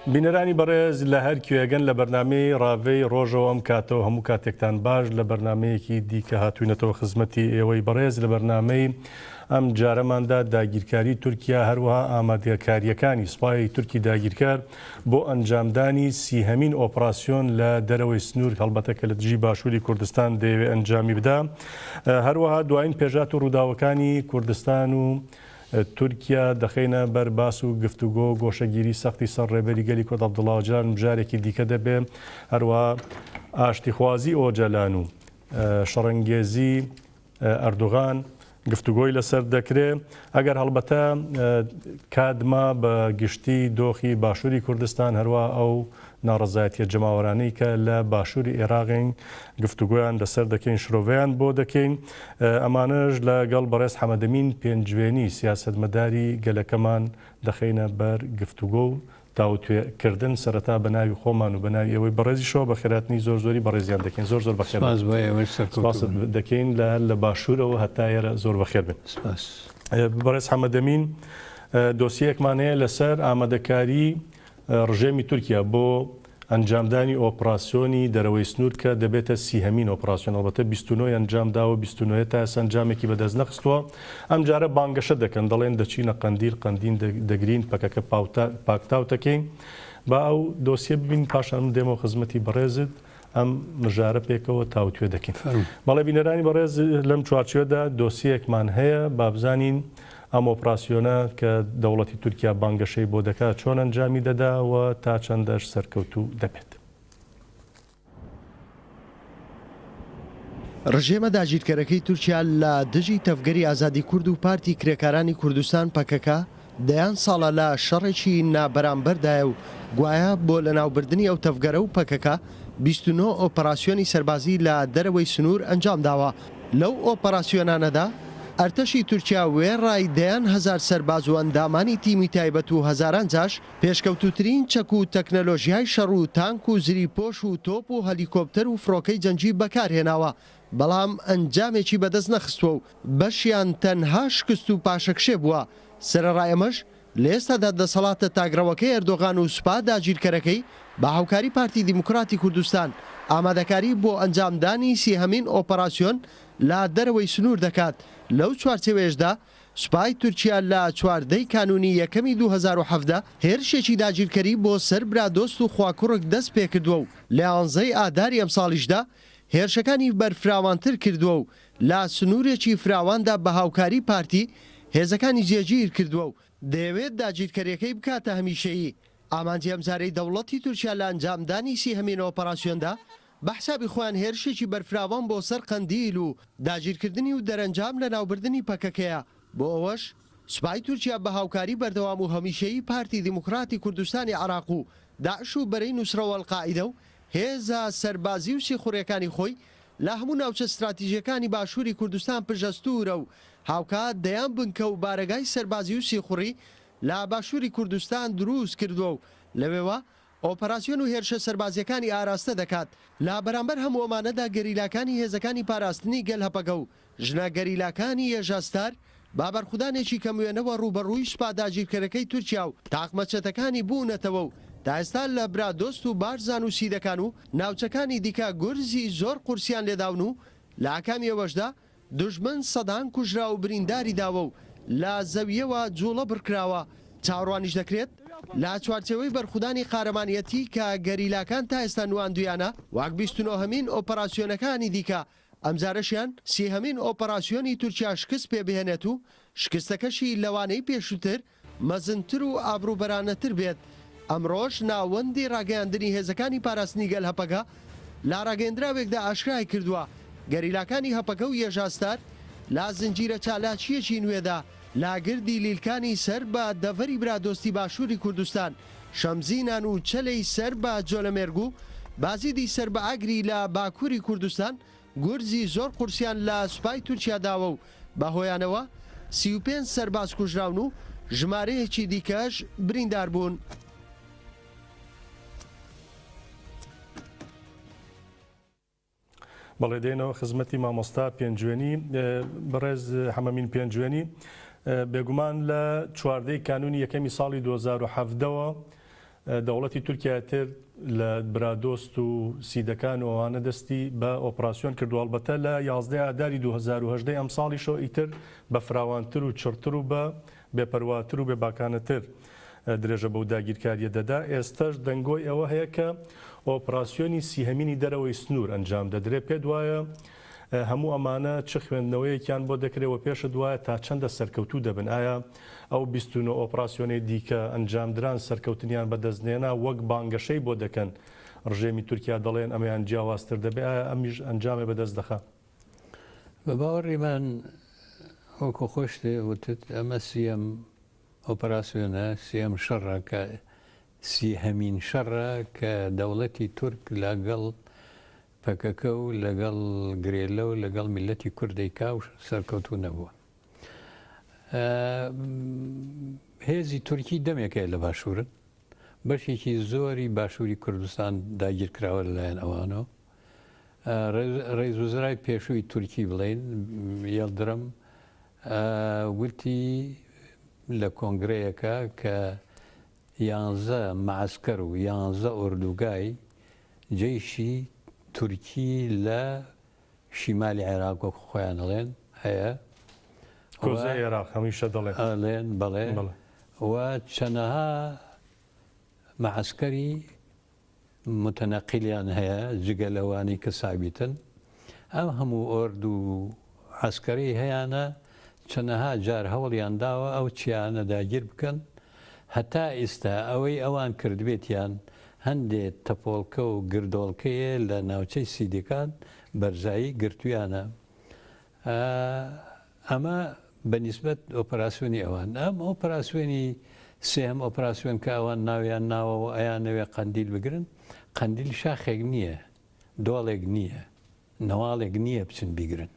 بینەرانی بەڕێز لە هەر کوێگەن لە بەرنامەی ڕاوەی ڕۆژەوە ئەم کاتەوە هەموو کاتێکتان باش لە بەرنمەیەکی دیکە هاتوونەتەوە خزمەتی ئێوەی بەڕێز لە بەرنمەی ئەم جارەماندا داگیرکاری تورکیا هەروەها ئامادەکاریەکانی سوپای تورکی داگیرکار بۆ ئەنجامدانی سیهەمین ئۆپراسیۆن لە دەرەوەی سنوور هەڵبەتە کە لە دژی باشووری کوردستان دەیەوێت ئەنجامی بدا. هەروەها دوایین پێژات و ڕووداوەکانی کوردستان و تورکیا دەخینە بەر باس و گفتوگۆ گۆشەگیری سەختی سەر ڕێبەری گەلی کورد عەبدوڵڵاجان بژارێکی دیکە دەبێ. هەروەها ئاشتیخوازی ئۆجەلان و شەڕەنگێزی ئەردوغان گفتوگۆی لەسەر دەکرێت ئەگەر هەڵبەتە کادما بە گشتی دۆخی باشووری کوردستان هەروە ئەو ناڕەزایەتیە جەماوەرانەی کە لە باشووری عێراقین گفتوگۆیان لەسەر دەکەین شرۆڤیان بۆ دەکەین. ئەمانەش لەگەڵ بەڕێز حەمەدەمین پێنجوێنی سیاسەتمەداری گەلەکەمان دەخینە بەر گفتوگۆ و داوتێکردن سەرەتا بە ناوی خۆمان و بە ناوی ئەوەی بەڕێزیشەوە بە خێراتنی زۆری بەڕێزیان دەکەین. زۆر بەخێر دەکەین لە باشوورەوە هەتا ئێرە زۆر بەخێر بن. بەڕێز حەمەدەمین دۆسیەکمان هەیە لەسەر ئامادەکاری ڕژێمی تورکیا بۆ ئەنجامدانی ئۆپراسیۆنی دەرەوەی سنوور کە دەبێتە سیهەمین ئۆپراسیۆن ئەڵبەتە 29 ئەنجامداوە 29 تا ئێستا ئەنجامێکی بەدەست نەخستووە. ئەم جارە بانگەشە دەکەن دەڵێن دەچینە قەندین دەگرین پەکەکە پاکتاوتەکەین با ئەو دۆسیە ببین پاشان دێمەوە خزمەتی بەڕێزت ئەم مژارە پێکەوە تاوتوێ دەکەین. بەڵێ بینەرانی بەڕێز لەم چوارچێوەدا دۆسیەکمان هەیە با بزانین ئەم ئۆپراسیۆنە کە دەوڵەتی تورکیا بانگەشەی بۆ دەکات چۆن ئەنجامی دەداوە تا چەندەش سەرکەوتوو دەبێت. ڕژێمە داگیرکەرەکەی تورکیا لە دژی تەفگەری ئازادی کورد و پارتی کرێکارانی کوردستان پەکەکە دەیان ساڵە لە شەڕێکی نابەرامبەردایە و گوایە بۆ لەناوبردننی ئەو تەفگەرە و پەکەکە 29 ئۆپەراسیۆنی سەربازی لە دەرەوەی سنوور ئەنجام داوە. لەو ئۆپەراسیۆنانەدا ئەرتەشی تورکیا وێڕای دەیان هەزار سەرباز و ئەندامانی تیمی تایبەت و هەزاران جاش پێشکەوتوترین چەک و تەکنەلۆژیای شەڕ و تانک و زریپۆش و تۆپ و هەلیکۆپتەر و فڕۆکەی جەنگی بەکارهێناوە. بەڵام ئەنجامێکی بەدەست نەخستووە و بەشیان تەنها شکست و پاشەکشێ بووە. سەرەڕای ئەمەش لە ئێستادا دەسەڵاتە تاگرەوەکەی ئەردۆغان و سوپا داگیرکەرەکەی بە هاوکاری پارتی دیموکراتی کوردستان ئامادەکاری بۆ ئەنجامدانی سیهەمین ئۆپەراسیۆن لە دەرەوەی سنوور دەکات. لەو چوارچێوێژدا سوپای تورکیا لە 14 کانونی یەکەمی 2017 هێرشێکی داگیرکەری بۆ سەر برادۆست و خواکوڕک دەست پێکردووە و لە 11 ئاداری ئەم ساڵیشدا هێرشەکانی بەرفراوانتر کردووە و لە سنوورێکی فراواندا بە هاوکاری پارتی هێزەکانی جێگیر کردووە و دەیەوێت داگیرکەریەکەی بکاتە هەمیشەیی. ئامانجی ئەمجارەی دەوڵەتی تورکیا لە ئەنجامدانی سیهەمین ئۆپەراسیۆندا بە حسابی خۆیان هێرشێکی بەرفراوان بۆ سەر قەندیل و داگیرکردنی و دەرەنجام لە ناوبردننی پەکەکەیە. بۆ ئەوەش سوپای تورکیا بە هاوکاری بەردەوام و هەمیشەیی پارتی دیموکراتی کوردستانی عێراق و داعش و بەرەی نوسرەوە ئەڵقاعیدە و هێزە سەربازی و سیخوڕیەکانی خۆی لە هەموو ناوچە استراتیژیەکانی باشووری کوردستان پشەستورە و هاوکات دەیان بنکە و بارگای سەربازی و سیخوڕی لە باشووری کوردستان دروست کردووە و لەوێوە ئۆپەراسیۆن و هێرشە سەربازیەکانی ئاراستە دەکات. لە بەرامبەر هەموو ئەمانەدا گەریلاکانی هێزەکانی پاراستنی گەل هەپەگە و ژنە گەریلاکانی ێژاستار بابەرخودانێکی کەموێنەوە ڕوبەڕووی سوپا داگیرکەرەکەی تورکیا و تاقمەچەتەکانی بوونەتەوە و تا ئێستا لە برادۆست و بارزان و سیدەکان و ناوچەکانی دیکە گورزی زۆر قورسیان لێداون و لە ئاکامی ئەوەشدا دوژمن سەدان کوژرا و برینداری داوە و لە زەویەوە جوڵە بڕکراوە. چاوەڕوانیش دەکرێت لا چوارچەوەی بەرخودانی قارەمانیەتی کە گەریلاکان تا ئێستا نواندویانە وەک 29هەمین ئۆپەراسیۆنەکانی دیکە ئەمجارەشیان سیهەمین ئۆپەراسیۆنی تورکیا شکست پێ بهێنێت و شکستەکەشی لەوانەی پێشووتر مەزنتر و ئابروبەرانەتر بێت. ئەمڕۆژ ناوەندی ڕاگەیاندنی هێزەکانی پاراستنی گەل هەپەگە لا ڕاگەیەندراوێکدا ئاشکرای کردووە گەریلاکانی هەپەگە و ێژاستار لا زنجیرە چالاکیەکی نوێدا لاگردی لیلکانی سەر بە دەڤەری برادۆستی باشووری کوردستان شەمزینان و چەلەی سەر بە جۆلەمێرگ و بازیدی سەر بە ئاگری لە باکووری کوردستان گورزی زۆر قورسیان لە سوپای تورکیا داوە و بەهۆیانەوە 35 سەرباز کوژراون و ژمارەیەکی دیکەش بریندار بوون. بەڵێ دێنەوە خزمەتی مامۆستا پێنجوێنی بەڕێز حەمەمین پێنجوێنی بێگومان لە 14 کانونی یەکەمی ساڵی 2017ەوە دەوڵەتی تورکیا تر لە برادۆست و سیدەکان و ئەوانە دەستی بە ئۆپراسیۆن کردو ئەلبەتە لە 11 ئاداری 2010 ئەم ساڵیشەوە ئیتر بە فراوانتر و چرتر و بە بێپەرواتر و بێباکانەتر درێژە بەو داگیرکاریە دەدا. ئێستاش دەنگۆی ئەوە هەیە کە ئۆپراسیۆنی سیهەمینی دەرەوەی سنوور ئەنجام دەدرێ. پێ وایە هەموو ئەمانە چ خوێندنەوەیەکیان بۆ دەکرێەوە پێشە دوایە تا چەندە سەرکەوتوو دەبن. ئایا ئەو 29 ئۆپراسیۆنی دیکە ئەنجامدران سەرکەوتنیان بەدەستنێنا وەک بانگەشەی بۆ دەکەن ڕژێمی تورکیا دەڵێن ئەمەیان جیاوازتر دەبێت، ئایا ئەمیش ئەنجامێ بەدەست دەخات؟ بە باوەڕی من وەکو خۆشتێ وتت ئەمە سیەم ئۆپراسیۆنە سیەم شەڕە کە سیهەمین شەڕە کە دەوڵەتی تورک لەگەڵ پەکەکە و لەگەڵ گرێلە و لەگەڵ میلەتی کوردەیکا و سەرکەوتوو نەبووە. هێزی تورکی دەمێکەیە لە باشوورن، بەشێکی زۆری باشووری کوردستان داگیرکراوە لەلایەن ئەوانەوە. ڕێز وزرای پێشووی تورکی بڵێن یەڵدرم وتی لە کۆنگرەیەکە کە 11 معسکەر و 11 ئۆردوگای جێیشی تورکی لە شیمالی عێراق وەکو خۆیان ئەڵێن هەیە، کۆزای عێراق هەمیشە دەڵێن بەڵێ، و چەندەها معسکەری متەنەقیلیان هەیە جگە لەوانی کە سابیتن. ئەم هەموو ئۆرد و عسکەری هەیەە چەندەها جار هەوڵیان داوە ئەو چیانە داگیر بکەن، هەتا ئێستا ئەوەی ئەوان کردبێتیان هەندێک تەپۆڵکە و گردۆڵکەیە لە ناوچەی سیدەکان بەرزایی گرتویانە. ئەمە بەنسبەت ئۆپراسیۆنی ئەوان. ئەم ئۆپراسیۆنی سێم ئۆپراسیۆن کە ئەوان ناویان ناوەوە ئەیان نەوێ قەندیل بگرن، قەندیل شاخێک نییە، دۆڵێک نییە، نەواڵێک نییە بچن بیگرن.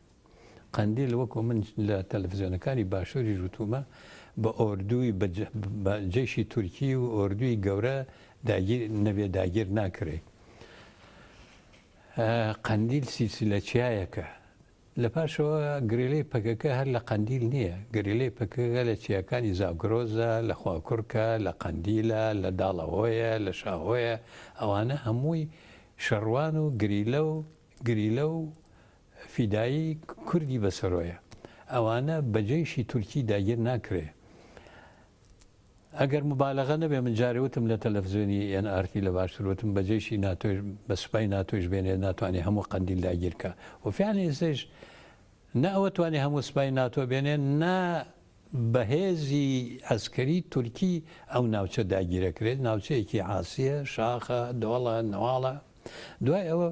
قەندیل وەکو من لە تەلەڤیزیۆنەکانی باشووری ژوتومە بە ئۆردووی بە جێشی تورکی و ئۆردووی گەورە نەبێ داگیر ناکرێ. قەندیل سیلسیلەچیایەکە. لە پاشەوە گرێلەی پەکەکە هەر لە قەندیل نییە، گرێلەی پەکەکە لە چیاکانی زاگرۆزە، لە خواکوورکە، لە قەندیلە، لە داڵەوەیە، لە شاهۆیە، ئەوانە هەمووی شەڕوان و گریلە و فیدایی کوردی بەسەرۆیە. ئەوانە بەجێشی تورکی داگیر ناکرێ. ئەگەر مبالەغە نەبێ من جارێوتم لە تەلەڤیزیۆنی NRT لە باشتروتم بەجێشی ناتۆی بە سوپای ناتۆیش بێنێ ناتوانێت هەموو قەندیل داگیرکە. وفیان ئێستش نە ئەوە توانێت هەموو سوپای ناتۆ بێنێن، نا بەهێزی ئەسکەری تورکی ئەو ناوچە داگیرەکرێت، ناوچەیەکی عاسیە، شاخە، دۆڵە، نەواڵە. دوای ئەوە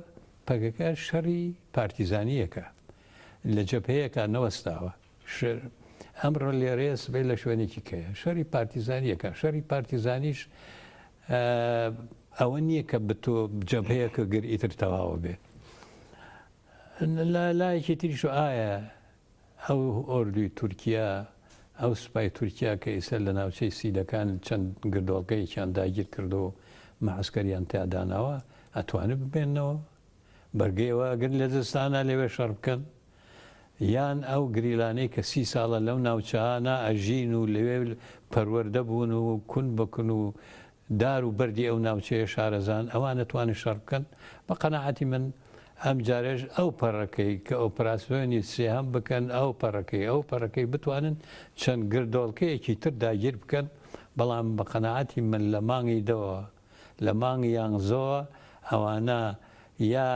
پەکەکە شەڕی پارتیزانیەکە لە جەبهەیەکە نەوەستاوە. ئەمڕۆ لێرێس بێ لە شوێنێکی کەیە شەڕی پارتیزانیەکە. شەڕی پارتیزانیش ئەوە نییە کە بە تۆ جەبهەیەکە گر ئیتر تەواوە بێ. لایەکی تریش ئایا ئەو ئۆردوی تورکیا، ئەو سوپای تورکیا کە ئێستا لە ناوچەی سیدەکان چەند گردۆڵگەیەکیان داگیر کردو و مەعسکەریان تیاداناوە ئەتوانێت ببێنەوە بەرگەیەوە ئەگەر لە دەستانە لەوێ شەڕ بکەن، یان ئەو گریلانەی کە 30 ساڵە لەو ناوچانە ئەژین و لەوێ پەروەردە بوون و کون بکن و دار و بەردی ئەو ناوچەیە شارەزان، ئەوانە توانێت شەڕ بکەن. بە قەناعەتی من ئەم جارێژ ئەو پەڕەکەی کە ئۆپراسیۆنی سێهەم بکەن، ئەو پەڕەکەی بتوانن چەند گردۆڵکەیەکی تر داگیر بکەن. بەڵام بە قەناعەتی من لە مانگی دەوە، لە مانگی یانزۆوە ئەوانە یا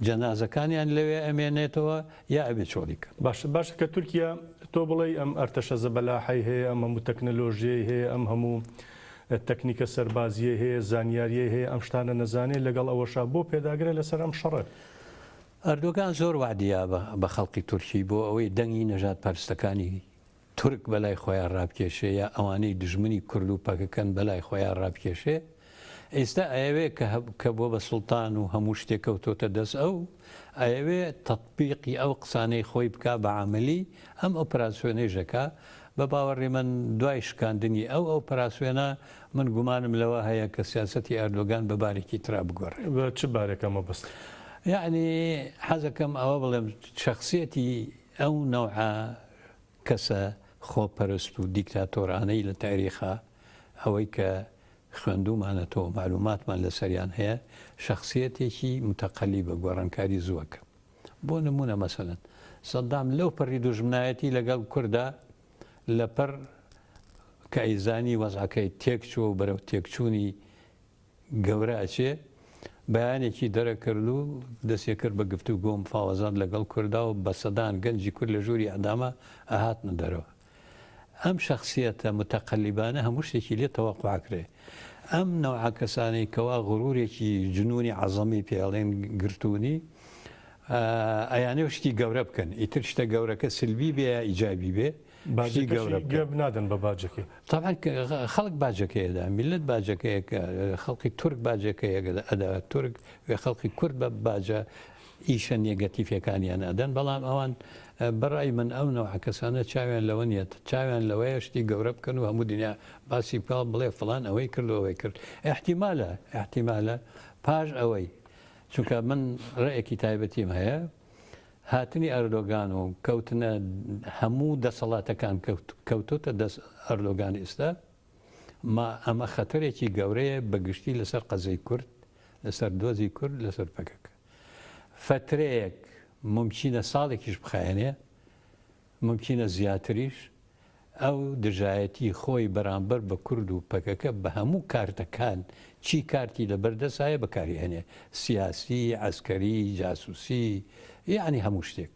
جەنازەکانیان لەوێ ئەمێنێتەوە یا ئەبێ چۆڵیکە. باشە کە تورکیا تۆ بڵێ ئەم ئەرتەشە زەبەلاحی هەیە، ئەم هەموو تەکنەلۆژیای هەیە، ئەم هەموو تەکنیکە سەربازیە هەیە، زانیاریە هەیە، ئەم شتانە نەزانێت لەگەڵ ئەوەشا بۆ پێداگرێت لەسەر ئەم شەڕە. ئەردۆگان زۆر وعدیە بە خەڵکی تورکی بۆ ئەوەی دەنگی نەژاد پەرستەکانی تورک بەلای خۆیان ڕابکێشێ یا ئەوانەی دژمنی کورد و پەکەکەن بەلای خۆیان ڕابکێشێ. ئێستا ئەوێ کە بۆ بە سوڵتان و هەموو شتێکەوتۆتە دەست ئەوێ تەطبیقی ئەو قسانەی خۆی بکە بە عملی ئەم ئۆپراسیۆنێژەکە. بە باوەڕێ من دوای شکاندنی ئەو ئۆپراسیۆنە من گومانم لەوە هەیە کە سیاسەتی ئەردۆگان بە بارێکی ترا بگۆڕێت. بە چ بارێکەمە بەست؟ یعنی حەزەکەم ئەوە بڵێم شخصیەتی ئەو نەوعە کەسە خۆپەرست و دیکتاتۆرانەی لە تاریخە ئەوەی کە خوێندومانەتەوە معلوماتمان لەسەریان هەیە شخصیەتێکی متەقەلی بە گۆڕانکاری زووەکە بۆ نمونە مەسەلەن سەدام لەو پەڕی دوژمنایەتی لەگەڵ کووردا لەپەر کە ئەیزانی وەزعەکەی تێکچووە و بەرەو تێکچوونی گەورە ئەچێ بەیانێکی دەرەکرد و دەستێ کرد بە گفتوگۆ مفاوەزات لەگەڵ کووردا و بە سەدان گەنجی کورد لە ژووری ئەدامە ئەهاتنە دەرەوە ئەم شخصیەتە متەقەلیبانە هەموو شتێکی لێ تەوەقوعکرێ ئەم نەوعە کەسانەی کەوا غرورێکی جنونی عەزەمی پێڵێن گرتوونی ئەیانێ شتی گەورە بکەن ئیتر شتە گەورەکە سلبی بێ یا ئیجابی بێ شتی گەورە نادەن بە باجەکەی طبعا خەڵک باجەکەیەدا میلت باجەکەیەکە خەڵکی تورک باجەکەیەکە ئەدا تورک خەڵکی کورد بە باجە ئیشە نێگەتیفەکانیان ئەدەن بەڵام ئەوان بەڕای من ئەو نەوە کەسانە چاویان لەوە نیە چاویان لەوەیە شتی گەورە بکەن و هەموو دنیا باسی پاڵ بڵێ فڵان ئەوەی کرد ئەوەی کرد احتیمالە پاش ئەوەی چونکە من ڕێیەکی تایبەتیم هەیە هاتنی ئەردۆگان و کەوتنە هەموو دەسەڵاتەکان کەوتوتە دەست ئەردۆگانی ئێستا ئەمە خەتەرێکی گەورەیە بەگشتی لەسەر قەزەی کورد لەسەر دۆزی کورد لەسەر پەکەکە فترەیەک ممکنە ساڵێکیش بخایەنێ ممکنە زیاتریش ئەو دژایەتی خۆی بەرامبەر بە کورد و پەکەکە بە هەموو کارتەکان چی کارتی لەبەردەسایە بەکاریهێنێ سیاسی عەسکەری جاسووسی یعنی هەموو شتێک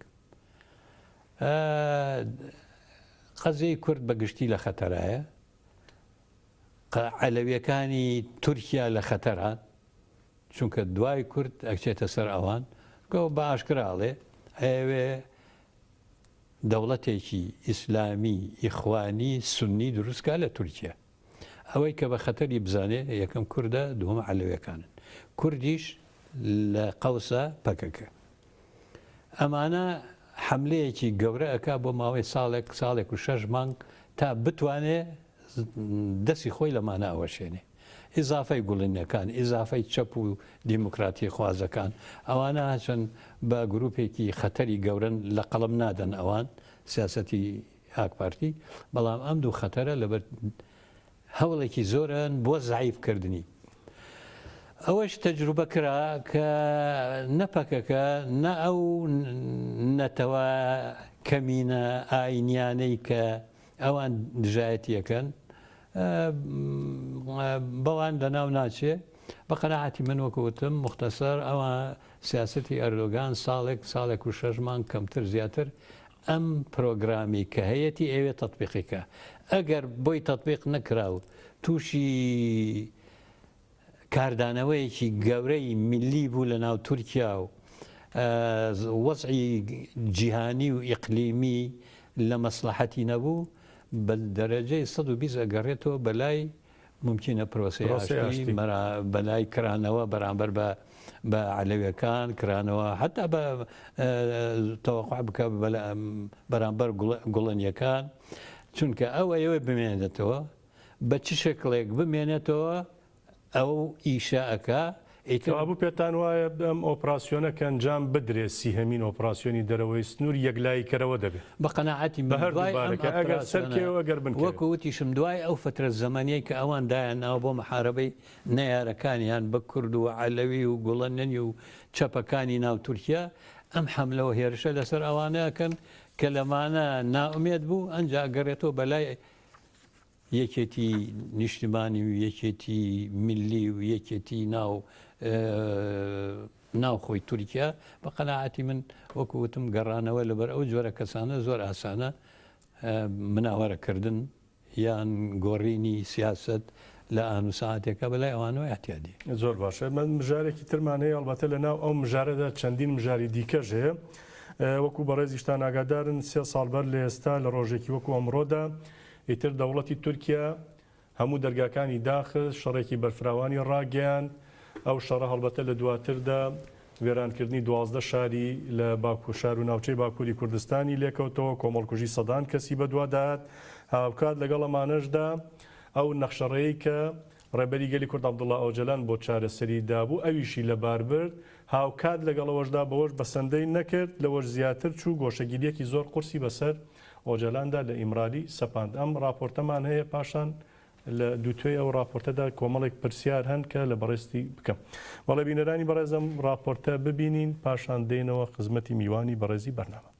قەزەی کورد بەگشتی لە خەتەرایە عەلەویەکانی تورکیا لە خەتەران چونکە دوای کورد ئەکچێتە سەر ئەوان کە بە ئاشکراڵێ ئەوێ دەوڵەتێکی ئیسلامی ئیخوانی سنی دروستکە لە تورکیا ئەوەی کە بە خەتەری بزانێ یەکەم کووردە دووەمە عەلەویەکانن کوردیش لە قەوسە پەکەکە ئەمانە حملەیەکی گەورە ئەکا بۆ ماوەی ساڵێک و 6 مانگ تا بتوانێ دەستی خۆی لەمانە ئەوەشێنێ ئیزافەی گوڵینەکان ئیزافەی چەپ و دیموکراتی خوازەکان ئەوانە چەند بە گروپێکی خەتەری گەورن لە قەڵم نادەن ئەوان سیاسەتی ئاکپارتی بەڵام ئەم دوو خەتەرە لەبەر هەوڵێکی زۆرن بۆ زعیفکردنی ئەوەش تەجروبە کرا کە نەپەکەکە نە ئەو نەتەوە کەمینە ئاینیانەی کە ئەوان دژایەتیەکەن بەوان لەناو ناچێ بە قەناعەتی من وەکوتم مختصر ئەوە سیاسەتی ئەردۆگان ساڵێک و 6 مانگ کەمتر زیاتر ئەم پرۆگرامی کە هەیەی ئەوێ تەطبیقیکە ئەگەر بۆی تەطبیق نەکرا و تووشی کاردانەوەیەکی گەورەی میلی بوو لە ناو تورکیا و وەزعی جیهانی و ئیقلیمی لە مەسلحەتی نەبوو بە دەرەجەی 120 ئەگەڕێتەوە بەلای ممکنە پرۆسی بەلای کرانەوە بەرامبەر بە عەلەویەکان کرانەوە حتا بە تەوەقع بکە بەرامبەر گوڵنیەکان چونکە ئەوەیەوە بمێنێتەوە بە چ شکلێک بمێنێتەوە ئەو ئیشەکە ئەبوو پێتان وایە ئەم ئۆپراسیۆنە کە ئەنجام بدرێت سیهەمین ئۆپراسیۆنی دەرەوەی سنوور یەکلایکەرەوە دەبێت بە قەناعەتی ئەگەر سەرکەوە گەر بن وەکووتیشم دوای ئەو فترە زەمانیەی کە ئەوان دایان ناو بۆ محارەبەی نەیارەکانیان بە کورد و عەلەوی و گوڵەنی و چەپەکانی ناو تورکیا ئەم حەملەوە هێرشە لەسەر ئەوانەکەن کە لەمانە ناومێت بوو ئەنجا گەڕێتەوە بەلای یەکێتی نیشتیمانی و یەکێتی میلی و یەکێتی ناوخۆی تورکیا بە قەناعەتی من وەکووتم گەڕانەوە لەبەر ئەو جۆرە کەسانە زۆر ئاسانە مناوەرەکردن یان گۆڕینی سیاست لە ئانوساعاتێکە بەلای ئەوانەوە احتیادی زۆر باشە من مژارێکی ترمانەیە ئەڵبەتە لە ناو ئەو مژارەدا چەندین مژاری دیکەش هەیە وەکو بەڕێزیشتان ئاگادارن 3 ساڵ بەر لە ئێستا لە ڕۆژێکی وەکو ئەمڕۆدا ئیتر دەوڵەتی تورکیا هەموو دەرگاکانی داخست شەڕێکی بەرفراوانی ڕاگەیان ئەو شەڕە هەڵبەتە لە دواتردا وێرانکردنی 12 شاری لە شار و ناوچەی باکووری کوردستانی لێکەوتەوە کۆمەڵکوژی سەدان کەسی بەدوادات هاوکات لەگەڵ ئەمانەشدا ئەو نەخشەڕەیەی کە ڕێبەری گەلی کورد عەبدوڵڵا ئۆجەلان بۆ چارەسەری دابوو ئەویشی لەبار برد هاوکات لەگەڵەوەشدا بەوەش بەسەندەی نەکرد لەوەش زیاتر چوو گۆشەگیریەکی زۆر قورسی بەسەر ئۆجەلاندا لە ئیمرالی سەپاند ئەم راپۆرتەمان هەیە پاشان لە دوتوێ ئەو راپۆرتەدا کۆمەڵێک پرسیار هەن کە لە بەڕێستی بکەم. بەڵێ بینەرانی بەڕێزم راپۆرتە ببینین پاشان دێنەوە خزمەتی میوانی بەڕێزی بەرنامە.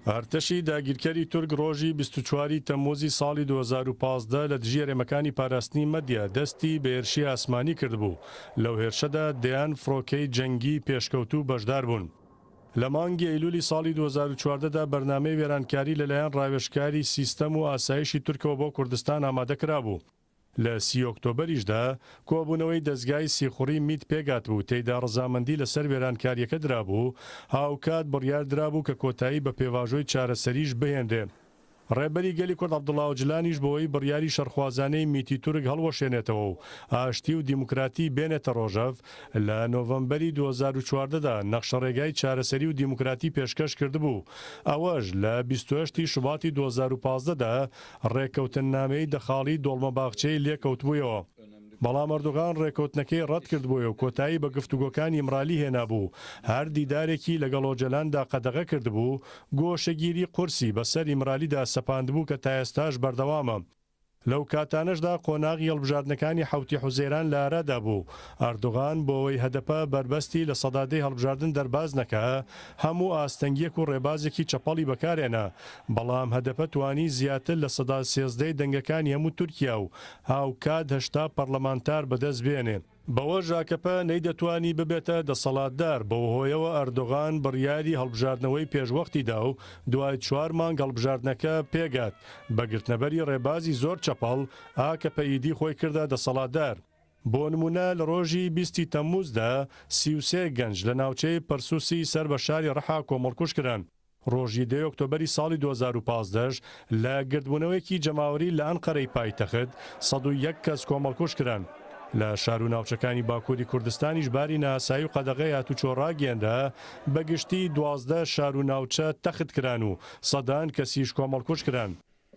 ئارتەشی داگیرکەری تورک ڕۆژی 24 تەمموزی ساڵی 2015 لە دژێرێمەکانی پاراستنی مەدیا دەستی بە هێرشی ئاسمانی کردبوو. لەو هێرشەدا دەیان فڕۆکەی جەنگی پێشکەوتوو بەشدار بوون. لە مانگی ئەیلولی ساڵی 2014دا بەرنامەی وێرانکاری لەلایەن ڕاوێژکاری سیستەم و ئاسایشی تورکەوە بۆ کوردستان ئامادەکرا بوو. لە 30 ئۆکتۆبەریشدا کۆبوونەوەی دەستگای سیخوڕی میت پێگات بوو تێیدا ڕەزامەندی لەسەر وێرانکاریەکە درابوو هاوکات بڕیار درابوو کە کۆتایی بە پێواژۆی چارەسەریش بهێنرێ. ڕێبەری گەلی کورد عەبدوڵڵا ئۆجلانیش بۆەوەی بڕیاری شەرخوازانەی میتی تورک هەڵوەشێنێتەوە و ئاشتی و دیموکراتی بێنێتە ڕۆژەڤ. لە نۆڤەمبەری 2014دا نەخشە ڕێگای چارەسەری و دیموکراتی پێشکەش کردبوو. ئەوەش لە 28 شوباتی 2015دا ڕێکەوتنامەی دەخاڵی دۆڵمەباخچەی لێکەوتبوویەوە. بەڵام ئەردۆغان ڕێکەوتنەکەی ڕەت کردبووە و کۆتایی بە گفتوگۆکانی ئیمرالی هێنابوو. هەر دیدارێکی لەگەڵ ئۆجەلاندا قەدەغە کردبوو گۆشەگیری قورسی بەسەر ئیمرالیدا سەپاندبوو کە تا ئێستاش بەردەوامە. لەو کاتانەشدا قۆناغی هەڵبژاردنەکانی حوتی حوزێران لە ئارادا بوو. ئەردۆغان بۆەوەی هەدەپە بربەستی لە سەدادەی هەڵبژاردن دەرباز نەکە هەموو ئاستەنگیەک و ڕێبازێکی چەپەڵی بەکارێنە. بەڵام هەدەپە توانی زیاتر لە سەدا 13 دەنگەکانی هەموو تورکیا و هاوکات 80 پەرلەمانتار بەدەست بێنێ. بەوە ژاکەپە نەیدەتوانی ببێتە دەسەڵاتدار بەو هۆیەوە ئەردۆغان بڕیاری هەڵبژاردنەوەی پێشوەختیدا و دوای 4 مانگ هەڵبژاردنەکە پێگات بەگرتنەبەری ڕێبازی زۆر چەپەڵ ئاکەپە ئیدی خۆی کردە دەسەڵاتدار. بۆ نمونە لە ڕۆژی 20 تەمموزدا 33 گەنج لە ناوچەی پەرسوسی سەر بە شاری ڕەحا کۆمەڵکوژ کران. ڕۆژی 10 ئۆکتۆبەری ساڵی 2015 لە گردبوونەوەیەکی جەماوەری لە ئەنقەرەی پایتەخت 101 کەس کۆمەڵکوژ کران. لە شار و ناوچەکانی باکووری کوردستانیش باری ناسایی و قەدەغەی هاتوچۆ ڕاگەیەندا بەگشتی 12 شار و ناوچە تەخت کران و سەدان کەسیش کۆمەڵکوژ کران.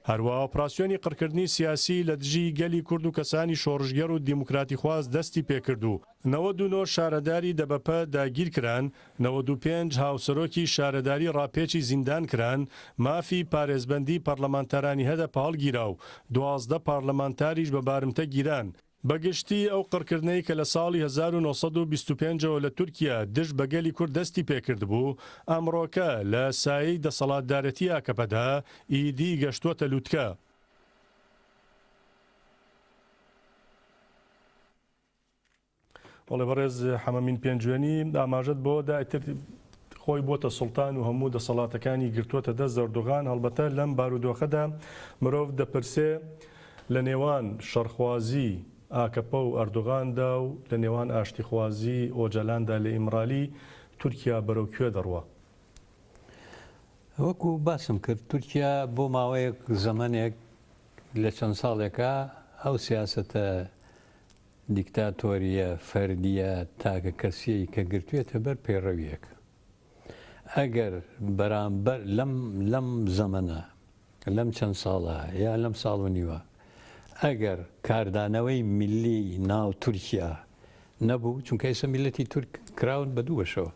هەروە ئۆپراسیۆنی قڕکردنی سیاسی لە دژی گەلی کورد و کەسانی شۆڕژگەر و دیموکراتی خواست دەستی پێکرد و 99 شارەداری دەبەپە داگیر کران، 95 هاوسەرۆکی شارەداری ڕاپێچی زیندان کران، مافی پارێزبەندی پەرلەمانتارانی هەدەپە هەڵگیرا و 12 پارلەمانتاریش بە بارمتە گیران. بەگشتی ئەو قڕکردنەی کە لە ساڵی 1925ەوە لە تورکیا دژ بە گەلی کورد دەستی پێکرد بوو، ئەمڕۆکە لە سایەی دەسەڵاتدارەتی ئاکەپەدا ئیدی گەشتووەتە لووتکە. بەڵێ بەڕێز حەمەمین پێنجوێنی ئاماژەت بۆ دایتر خۆی بۆتە سوڵتان و هەموو دەسەڵاتەکانی گرتووەتە دەست ئەردۆغان. هەڵبەتە لەم بارودۆخەدا مرۆڤ دەپرسێ لە نێوان شەڕخوازی ئاکەپە و ئەردۆغاندا و لە نێوان ئاشتیخوازی ئۆجەلاندا لە ئیمرالی تورکیا بەرەو کوێ دەڕوە؟ وەکو باسم کرد تورکیا بۆ ماوەیەک زەمانێک لە چەند ساڵێکە ئەو سیاسەتە دیکتاتۆریە فەردیە تاکە کەسیەی کە گرتوێتە بەر پێڕەویەک. ئەگەر بەرامبەر لەم زەمەنە لەم چەند ساڵە یا لەم ساڵ و نیوە ئەگەر کاردانەوەی میلی ناو تورکیا نەبوو، چونکە ئێستا میلەتی تورک کراون بە دوو بەشەوە،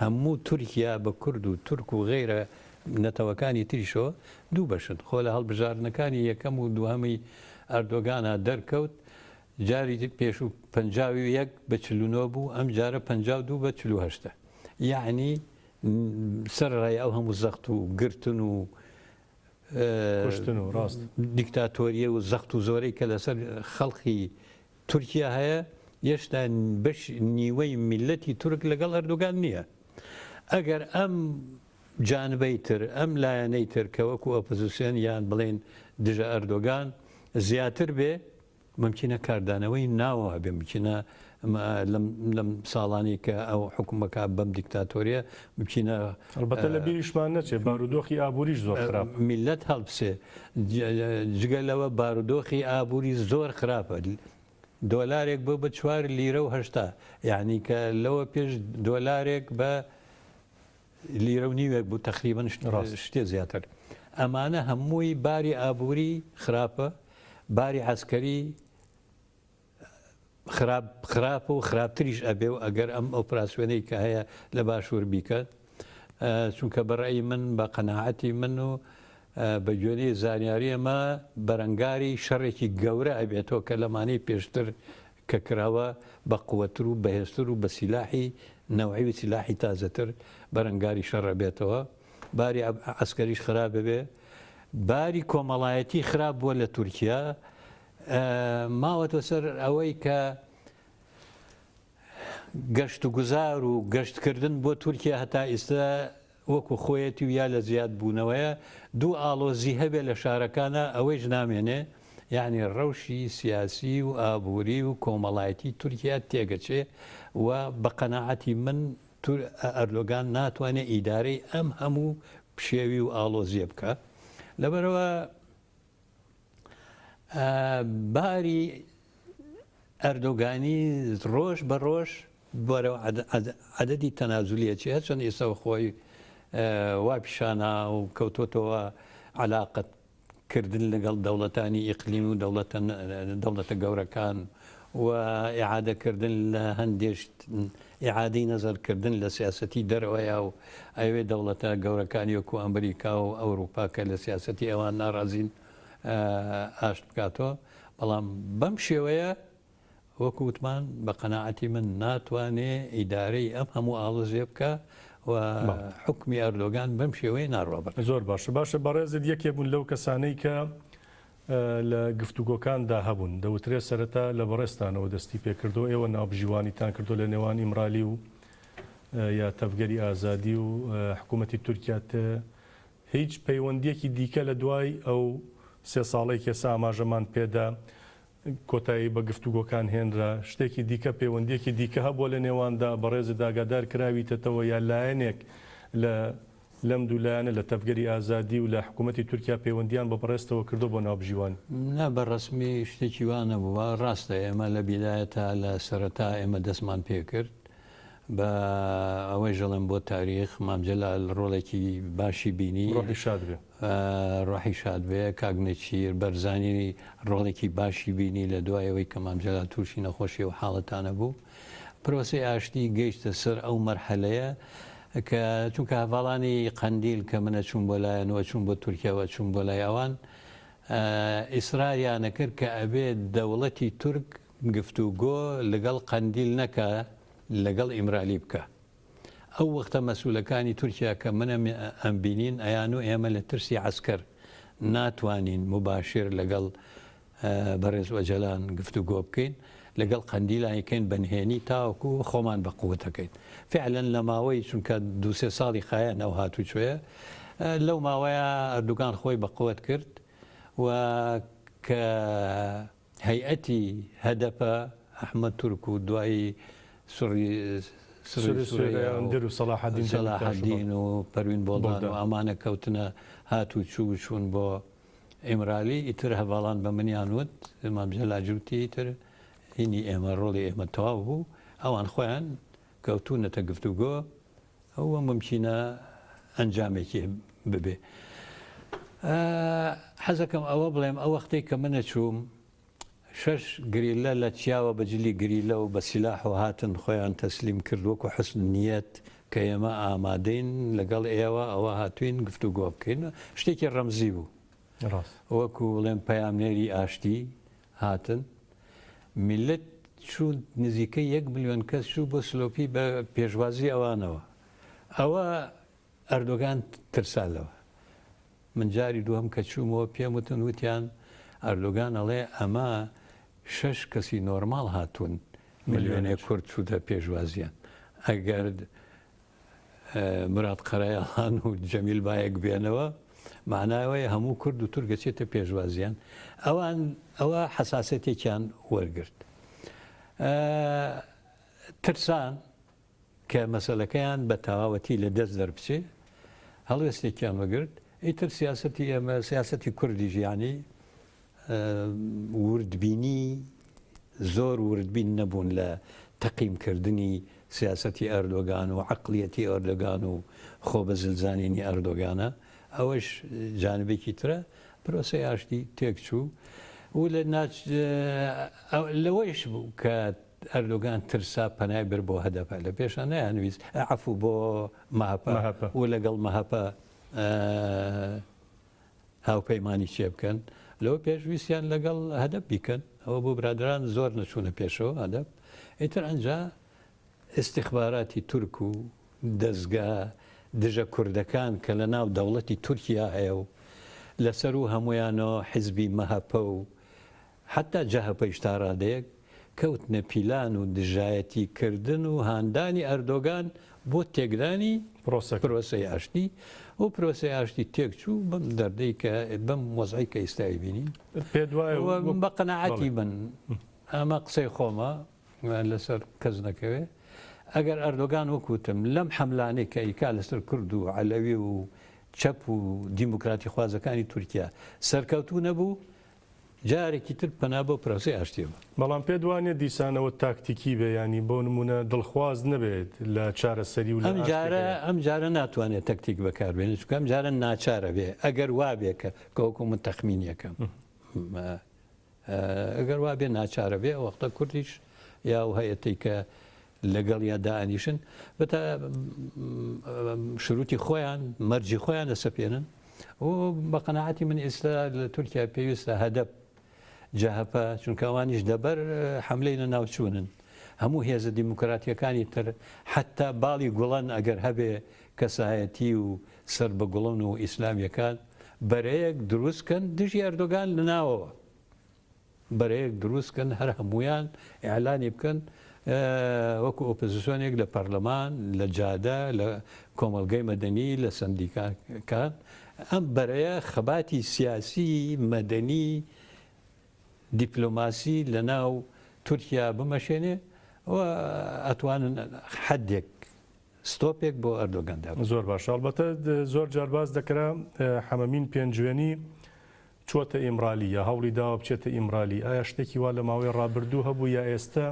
هەموو تورکیا بە کورد و تورک و غێرە نەتەوەکانی تریشەوە دوو بەشن. خۆ لە هەڵبژاردنەکانی یەکەم و دووهەمی ئەردۆگانە دەرکەوت، جاری پێش و 51 بە 49 بوو، ئەم جارە 52 بە 48. یعنی سەرڕای ئەو هەموو زەخت و گرتن و ڕاست دیکتاتۆریە و زەخت و زۆرەی کە لەسەر خەڵقی تورکیا هەیە هێشتا بەش نیوەی میلەتی تورک لەگەڵ ئەردۆگان نییە. ئەگەر ئەم جانبەی تر ئەم لایەنەی تر کە وەکو ئۆپۆزیسیۆن یان بڵێن دژە ئەردۆگان زیاتر بێ، ممکنە کاردانەوەی ناوە بێ، ممکنە لەم ساڵانی کە ئەو حکوومەکە بەم دیکتاتۆریە ممکنە ئەلبەتە لە بیریشمان نەچێت بارودۆخی ئابووریش زۆر خراپ، میلەت هەڵبسێ. جگە لەوە بارودۆخی ئابووری زۆر خراپە. دۆلارێک بۆ بە 4 لیرە و 80، یعنی کە لەوە پێش دۆلارێک بە لیرە و نیوێک بوو تقریبەن شتێ زیاتر. ئەمانە هەمووی باری ئابووری خراپە، باری عەسکەری خراپە و خراپتریش ئەبێ و ئەگەر ئەم ئۆپراسیۆنەی کە هەیە لە باشوور بیکات. چونکە بەڕێی من بە قەناعەتی من و بە گوێنەی زانیاری ئەمە بەرەنگاری شەڕێکی گەورە ئەبێتەوە کە لەمانەی پێشتر کە کراوە بە قووەتر و بەهێزتر و بە سیلاحی نەوعی و سیلاحی تازەتر بەرەنگاری شەڕ بێتەوە باری عسکەریش خراپ ببێ باری کۆمەڵایەتی خراپ بووە لە تورکیا ماوەتە سەر ئەوەی کە گەشت و گوزار و گەشتکردن بۆ تورکیا هەتا ئێستا وەکو خۆیەتی و یا لە زیاد بوونەوەیە دوو ئاڵۆزی هەبێ لە شارەکانە ئەوەیش نامێنێ یعنی ڕەوشی سیاسی و ئابووری و کۆمەڵایەتی تورکیا تێگەچێ و بە قەناعەتی من ئەردۆگان ناتوانێت ئیدارەی ئەم هەموو پشێوی و ئاڵۆزیە بکە لەبەرەوە باری ئەردۆگانی ڕۆژ بە ڕۆژ بۆرەوە عەدەدی تەنازولیەتی هەرچەند ئێستا خۆی وا پیشانە و کەوتۆتەوە عەلاقەتکردن لەگەڵ دەوڵەتانی ئیقلیم و دەوڵەتە گەورەکان و ئیعادەکردن لە هەندێشت ئیعادەی نەزەرکردن لە سیاسەتی دەرەوەیە و ئەوێ دەوڵەتە گەورەکانی وەکو ئەمریکا و ئەوروپا کە لە سیاسەتی ئەوان ناڕازین ئاشت بکاتەوە بەڵام بەم شێوەیە وەکو وتمان بە قەناعەتی من ناتوانێ ئیدارەی ئەم هەموو ئاڵۆزێ بکە و حکمی ئەردۆگان بەم شێوەیە ناڕۆبەر زۆر باشە بەڕێزت یەکێ بوون لەو کەسانەی کە لە گفتوگۆکاندا هەبوون دەوترێت سەرەتا لە بەڕێستانەوە دەستی پێکردو ئێوە ناوبژیوانیتان کردو لە نێوان ئیمرالی و یا تەفگەری ئازادی و حکوومەتی تورکیات هیچ پەیوەندیەکی دیکە لە دوای ئەو سێ ساڵەی کێسا ئاماژەمان پێدا کۆتایی بە گفتوگۆکان هێنرا شتێکی دیکە پەیوەندیەکی دیکە هەبووە لە نێواندا بەڕێز داگادار کراویتەوە یا لایەنێک لەم دوولایەنە لە تەفگەری ئازادی و لە حکوومەتی تورکیا پەیوەندیان بە بەڕێستەوە کردو بۆ ناوبژیوان نا بەڕسمی شتێکی وانە بووە ڕاستە ئێمە لە بیدایەتە لە سەرەتا ئێمە دەستمان پێکرد بە ئەوەی ژەڵم بۆ تاریخ مامجللا ڕۆڵێکی باشی بینی ڕۆحی شاد بێ کاگنەچیر بەرزانی ڕۆڵێکی باشی بینی لە دوایەوەی کە مامجللا تووشی نەخۆشی و حاڵەتانە بوو پرۆسی ئاشتی گەیشتە سەر ئەو مەرحەلەیە کە چونکە هەواڵانی قەندیل کە منە چوون بۆ لایەنەوە چوون بۆ تورکیاوە چوون بۆ لای ئەوان ئیسراریانە کرد کە ئەبێت دەوڵەتی تورک گفتوگۆ لەگەڵ قەندیل نەکە لەگەڵ ئیمرالی بکە ئەو وەختە مەسوولەکانی تورکیا کە منە ئەم بینین ئەیان و ئێمە لە ترسی عسکەر ناتوانین مباشر لەگەڵ بەڕێز وەجەلان گفتوگۆ بکەین لەگەڵ قەندیلانیکەین بەنهێنی تاوەکو خۆمان بە قووتەکەین فعلەن لە ماوەی چونکە دوسێ ساڵی خایەن ئەو هاتووچێ لەو ماوەیە ئەردوگان خۆی بە قووت کرد و کە هەیئەتی هەدەپە ئەحمەد تورک و دوایی سوری و سەلاحەدین و پەروین بۆڵدان و ئەمانە کەوتنە هاتوو چوون بۆ ئیمرالی ئیتر هەواڵان بە منیان وت مامجللا جوتی ئیتر هینی ئێمە ڕۆڵی ئێمە تەواو بوو ئەوان خۆیان کەوتونەتە گفتوگۆ ئەوە ممکنە ئەنجامێکی ببێ حەزەکەم ئەوە بڵێم ئەو وەختەی کە منە چووم 6 گریلە لە چیاوە بەجلی گریلە و بە سیلاح و هاتن خۆیان تەسلیم کردووەکو حسن نیەت کە ئێمە ئامادەین لەگەڵ ئێوە ئەوە هاتوین گفتوگۆ بکەین شتێکی ڕەمزی بوو وەکو بڵێم پەیامنێری ئاشتی هاتن میلەت چوون نزیکەی 1 ملیۆن کەس چوو بۆ سلۆپی بە پێشوازی ئەوانەوە ئەوە ئەردۆگان ترسالەوە من جاری دووەم کە چوومەوە پێم وتن وتیان ئەردۆگان ئەڵێ ئەمە 6 کەسی نۆرمال هاتوون ملیۆنێک کورد چوودە پێشوازیان ئەگەر مراد قەرایەڵان و جەمیل بایەک بێنەوە معناوەیە هەموو کورد و تورگەچێتە پێشوازیان ئەوە حساسەتێکیان وەرگرت ترسان کە مەسەلەکەیان بە تەواوەتی لە دەست دەربچێ هەڵوێستێکیان وەگرت ئیتر سیاسەتی ئێمە سیاسەتی کوردی ژیانی وردبینی زۆر وردبین نەبوون لە تەقیمکردنی سیاسەتی ئەردۆگان و عەقڵیەتی ئەردۆگان و خۆ بە زلزانینی ئەردۆگانە ئەوەش جانبێکی ترە پرۆسەی ئاشتی تێک چوو و لەوەیش بوو کە ئەردۆگان ترسا پەنای بر بۆ هەدەپە لە پێشان نەیانویست عەفو بۆ مەهەپە و لەگەڵ مەهەپە هاوپەیمانی چێ بکەن لەوە پێشویستیان لەگەڵ هەدەپ بیکەن ئەوە بۆ برادران زۆر نەچوونە پێشەوە هەدەپ ئیتر ئەنجا استیخباراتی تورک و دەستگا دژە کوردەکان کە لە ناو دەوڵەتی تورکیا هەیە و لەسەر و هەمویانەوە حیزبی مەهەپە و حتا جەهەپەیش تا ڕادەیەک کەوتنە پیلان و دژایەتی کردن و هاندانی ئەردۆگان بۆ تێکدانی پرۆسەی ئاشتی و پرۆسەی ئاشتی تێکچوو بەم دەردەی کە بەم وەزعی کە ئێستای بینین بە قەناعەتی من ئەمە قسەی خۆمە لەسەر کەس نەکەوێ ئەگەر ئەردۆگان وەکوتم لەم حەملانەی کە ئیکا لەسەر کورد و عەلەوی و چەپ و دیموکراتی خوازەکانی تورکیا سەرکەوتوو نەبوو جارێکی تر پەنا بۆ پرۆسەی ئاشتیەوە بەڵام پێ دوانێ دیسانەوە تاکتیکی بێ ینی بۆ نمونە دڵخواز نەبێت لە چارەسەری و ئەم جارە ناتوانێت تەکتیک بەکاربێنێت چکەم جارە ناچارە بێ ئەگەر وابێ کە کەوەکو من تەخمینیەکەم ئەگەر وابێ ناچارە بێ وەختە کوردیش یا و هەیەتی کە لەگەڵ یا دائنیشن بەتە شروعی خۆیان مەرجی خۆیان دەسەپێنن و بە قەناعەتی من ئێستا لە تورکیا پێویستە هەدەپ جەهەپە چونکە ئەوانیش دەبەر حەملەی لە ناوچوونن هەموو هێزە دیموکراتیەکانی تر حتا باڵی گوڵان ئەگەر هەبێ کەسایەتی و سەر بە گوڵن و ئیسلامیەکان بەرەیەک دروستکەن دژی ئەردۆگان لە ناوەوە بەرەیەک دروستکەن هەر هەمویان ئیعلانی بکەن وەکو ئۆپۆزیسیۆنێک لە پەرلەمان لە جادە لە کۆمەلگەی مەدەنی لە سندیکاکان ئەم بەرەیە خەباتی سیاسی مەدەنی دیپلۆماسی لە ناو تورکیا بمەشێنێ و ئەتوانن حەدێک ستۆپێک بۆ ئەردۆگاندا زۆر باش ئەڵبەتە زۆر جارباز دەکرا حەمەمین پێنجوێنی چۆتە ئیمرالی یا هەوڵی داوە بچێتە ئیمرالی ئایا شتێکی وا لە ماوەی ڕابردوو هەبوو یا ئێستا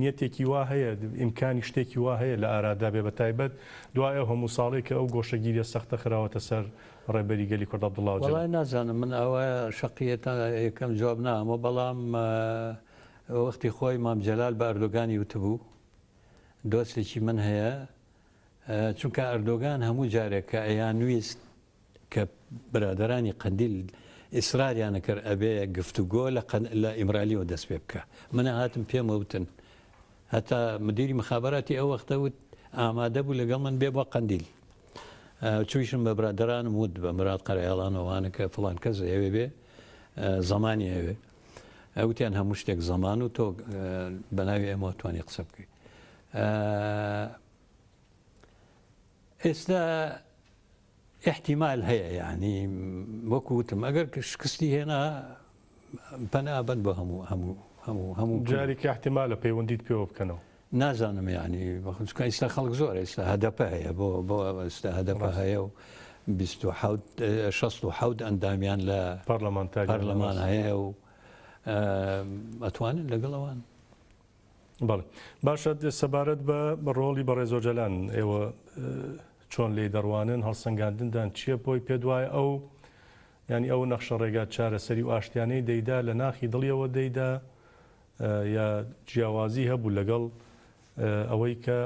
نیەتێکی وا هەیە ئیمکانی شتێکی وا هەیە لە ئارادا بێ بە تایبەت دوایە هەموو ساڵێک کە ئەو گۆشەگیریە سەختە خراوەتە سەر ڕێبەری گەلی کورد عەبدوڵڵا جەلال وەڵای نازانم من ئەوە شەقیەتە یەکەم جواب نامە بەڵام وەختی خۆی مام جەلال بە ئەردۆگانی وتبوو دۆستێکی من هەیە چونکە ئەردۆگان هەموو جارێک کە ئەیانویست کە برادرانی قەندیل ئیسراریانە کرد ئەبێ گفتوگۆ لە ئیمرالیەوە دەست پێ بکە منە هاتم پێمەوتن هەتا مدیری مخابراتی ئەو وەختە وت ئامادە بوو لەگەڵ من بێ بۆ قەندیل چویشم بە برادرانم وت بە مراد قەرەیاڵانەوەوانە کە فڵان کەس ئەوێ بێ زەمانی ئەوێ ئەوتیان هەموو شتێک زەمان و تۆ بەناوی ئێمە توانی قسە بکەیت ئێستا احتیمال هەیە یعنی وەکو وتم ئەگەر شکستی هێنا پەنابەن بۆ هەموو جارێکی احتیمالە پەیوەندیت پێوە بکەنەوە نازانم یعنی ئێستا خەڵک زۆر ئێستا هەدەپە هەیە بۆ ئێستا هەدەپە هەیە و 67 ئەندامیان لە پەرلەمان هەیە و ئەتوانن لەگەڵەوان بەڵێ باشە سەبارەت بە ڕۆڵی بەڕێزۆجەلان ئێوە چۆن لێ دەڕوانن هەڵسەنگاندندان چییە بۆی پێدوایە ئەو ینی ئەو نەخشە ڕێگات چارەسەری و ئاشتیانەی دەیدا لە ناخی دڵیەوە دەیدا یا جیاوازی هەبوو لەگەڵ ئەوەی کە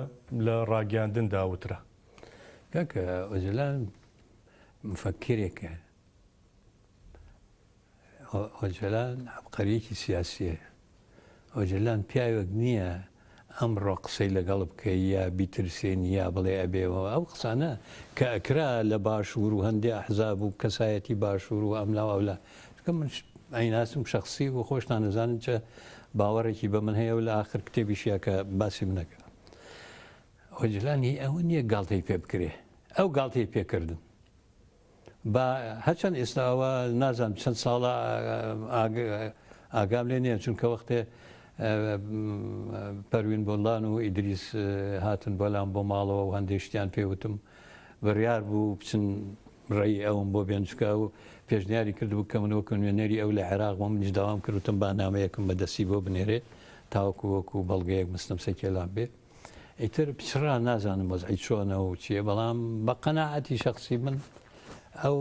لە ڕاگەاندن داوترا کاکە ئۆجەلان مفەکرێکە ئۆجەلان عەبقەریەکی سیاسیە ئۆجەلان پیاوێک نییە ئەمڕۆ قسەی لەگەڵ بکەی یا بیترسێن یا بڵێ ئەبێەوە ئەو قسانە کە ئەکرا لە باشوور و هەندێک ئەحزاب و کەسایەتی باشوور و ئەملاو ئەولا چکە من ئەیناسم شخصی و خۆشتان نەزانن چە باوەڕێکی بە من هەیە و لە ئاخر کتێبیشیە کە باسی منەکە ئۆجەلانی ئەوە نییە گاڵتەی پێ بکرێ ئەو گاڵتەی پێکردن بە هەرچەند ئێستا ئەوە نازانم چەند ساڵە ئاگام لێ نییە چونکە وەختێ پەروین بۆڵان و ئیدریس هاتن بەلام بۆ ماڵەوە و هەندێک شتیان پێوتم بڕیار بوو بچن ڕێی ئەوم بۆ بێنچکە و پێشنیاری کردبوو کە منەوە کۆنوێنەری ئەو لە عێراق بۆ منیش داوام کردوتم با نامەیەکم بەدەستی بۆ بنێرێ تاوەکو وەکو بەڵگەیەک مستم سەکێلان بێ ئیتر پچڕا نازانم وەزعی چۆنە و چییە بەڵام بە قەناعەتی شەخصی من ئەو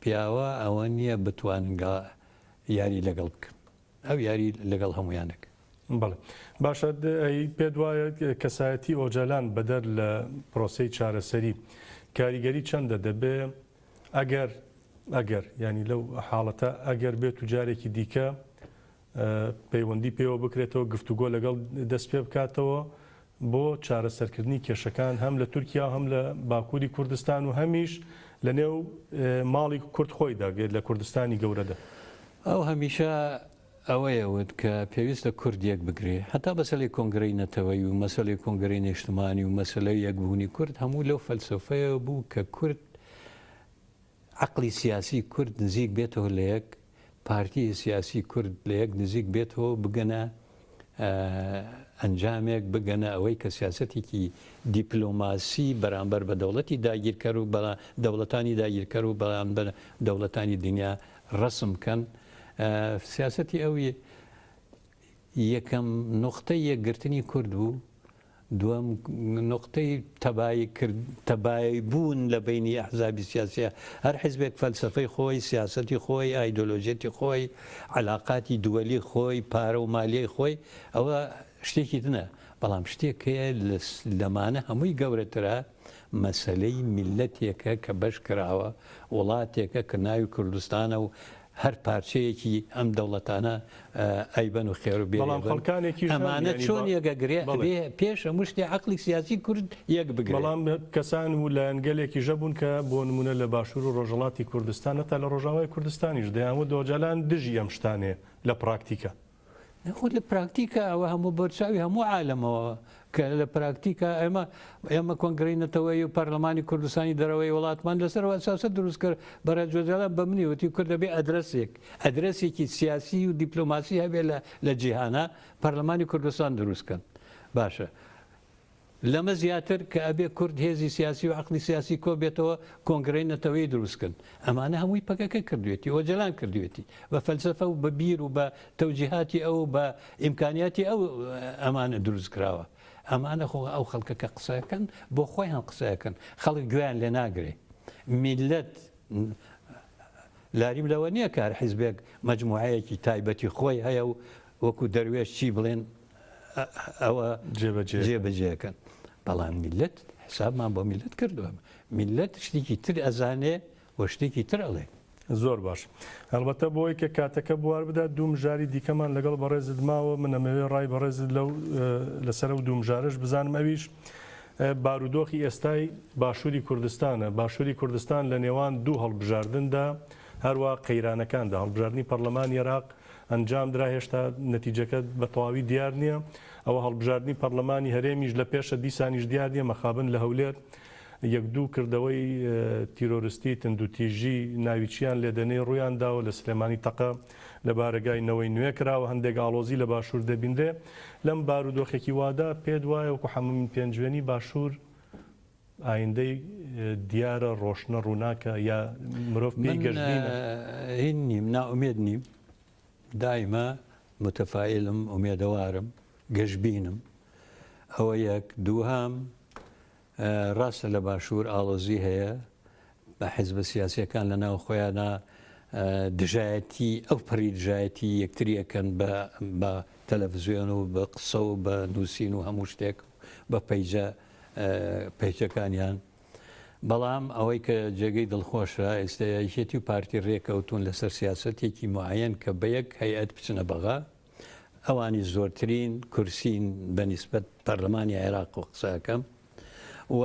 پیاوە ئەوە نییە بتوانن یاری لەگەڵ بکەن ئەو یاری لەگەڵ هەمویانەکە بەڵێ باشە پێ وایە کەسایەتی ئۆجالان بەدەر لە پرۆسی چارەسەری کاریگەری چەندە دەبێ ئەگەر ینی لەو حاڵەتە ئەگەر بێت و جارێکی دیکە پەیوەندی پێوە بکرێتەوە گفتوگۆ لەگەڵ دەست پێ بکاتەوە بۆ چارەسەرکردنی کێشەکان هەم لە تورکیا هەم لە باکووری کوردستان و هەمیش لە نێو ماڵی کورد خۆیدا لە کوردستانی گەورەدا ئەو هەمیشە ئەوەیەوت کە پێویستە کوردیەک بگرێ هەتا بەسەلی کۆنگرەی نەتەوەی و مەسەلی کۆنگرەی نیشتمانی و مەسلەی یەکبوونی کورد هەموو لەو فەلسفەیە بوو کە کورد عقلی سیاسی کورد نزیک بێتەوە لە یەک پارتی سیاسی کورد لە یەک نزیک بێتەوە بگەنە ئەنجامێک بگەنە ئەوەی کە سیاسەتێکی دیپلۆماسی بەرامبەر بە دەوڵەتی داگیرکەر و دەوڵەتانی داگیرکەر و بەڵام بە دەوڵەتانی دنیا ڕسم بکەن سیاسەتی ئەوی یەکەم نقطەی یەکگرتنی کورد بوو دووەم نقطەی تەبایی بوون لە بینی ئەحزابی سیاسیە هەر حیزبێک فەلسفەی خۆی سیاسەتی خۆی ئایدۆلۆژێتی خۆی علاقاتی دووەلی خۆی پارە و مالیەی خۆی ئەوە شتێکی دنە بەڵام شتێکەیە لەمانە هەمووی گەورەترە مەسلەی میلەتێکە کە بەش کراوە وڵاتێکە کە ناوی کوردستانە و هەر پارچەیەکی ئەم دەوڵەتانە ئەیبەن و خێر و بەڵام خەڵکانێکی ئەمانە چۆن یەگەگرێ پێش هەموو شتێ عەقلی سیاسی کورد یەک بگرێت بەڵام کەسان و لە ئەنگەلێکی ژەبوون کە بۆ نمونە لە باشوور و ڕۆژهەڵاتی کوردستان تا لە ڕۆژاوای کوردستانیش دەیانوە دۆجالان دژی ئەم شتانێ لە پراکتیکە خۆ لە پراکتیکە ئەوە هەموو بەرچاوی هەموو عالەمەوە کە لە پراکتیکە ئێمە کۆنگرەی نەتەوەی و پەرلەمانی کوردستانی دەرەوەی وڵاتمان لەسەرەوە سیاسەت دروست کرد بەرە جۆجالان بە منیوتی کورد دەبێ ئەدرەسێکی سیاسی و دیپلۆماسی هەبێ لە جیهانە پەرلەمانی کوردستان دروستکەن باشە لەمە زیاتر کە ئەبێ کورد هێزی سیاسی و عقلی سیاسی کۆ بێتەوە کۆنگرەی نەتەوەی دروستکن ئەمانە هەمووی پەکەکە کردوێتی ئۆجلان کردوێتی بە فەلسفە و بە بیر و بە تەوجیهاتی ئەو بە ئیمکانیاتی ئەو ئەمانە دروست کراوە ئەمانە خۆ ئەو خەڵکەکە قسەکەن بۆ خۆیان قسەکەن خەڵک گویان لێ ناگرێ میلەت لاریم لەوە نییە کار حیزبێک مەجموعەیەکی تایبەتی خۆی هەیە و وەکو دەروێش چی بڵێن ئەوە جێبەجێەکەن بەڵام میلەت حسابمان بۆ میلەت کردووە میلەت شتێکی تر ئەزانێ و شتێکی تر ئەڵێ زۆر باش هەڵبەتە بۆی کە کاتەکە بوار بدات دوومژاری دیکەمان لەگەڵ بەڕێزت ماوە منەمەوێ ڕای بەڕێزت لەسەر و دوومژارش بزانم ئەویش بارودۆخی ئێستای باشووری کوردستانە باشووری کوردستان لە نێوان دوو هەڵبژاردندا هەروە قەیرانەکاندا هەڵبژاردننی پەرلەمانی عێراق ئەنجام درا هێشتا نەتیجەکە بە تەواوی دیار نییە ئەوە هەڵبژاردننی پەرلەمانی هەرێمیش لە پێشە دیسانیش دیار نییە مەخابن لە هەولێر یەک دوو کردەوەی تیرۆریستی تندوتیژی ناویچیان لێدەنەی ڕوویانداوە لە سلێمانی تەقە لە بارگای نوێ کراوە هەندێک ئاڵۆزی لە باشوور دەبیندێ لەم بارودۆخێکی وادا پێ وایە وەکو حەمومین پێنجوێنی باشوور ئایندەی دیارە ڕۆشنە ڕووناکە یا مرۆڤ پێی گەشتبینە هین نیم ناومێد نیم دایمە متەفائلم ئومێدەوارم گەشتبینم ئەوە یەک دووهام ڕاستە لە باشوور ئاڵۆزی هەیە بە حیزبە سیاسیەکان لە ناو خۆیانە دژایەتی ئەو پەری دژایەتی یەکتریەکەن بە تەلەڤیزیۆن و بە قسە و بە نووسین و هەموو شتێک بە پەیجەکانیان بەڵام ئەوەی کە جێگەی دڵخۆشە ئێستایەتی و پارتی ڕێکەوتون لەسەر سیاسەتێکی معەن کە بە یەک هەیئەت بچنە بەغا ئەوانی زۆرترین کورسین بەنیسبەت پەرلەمانی عێراق و قسەکەم و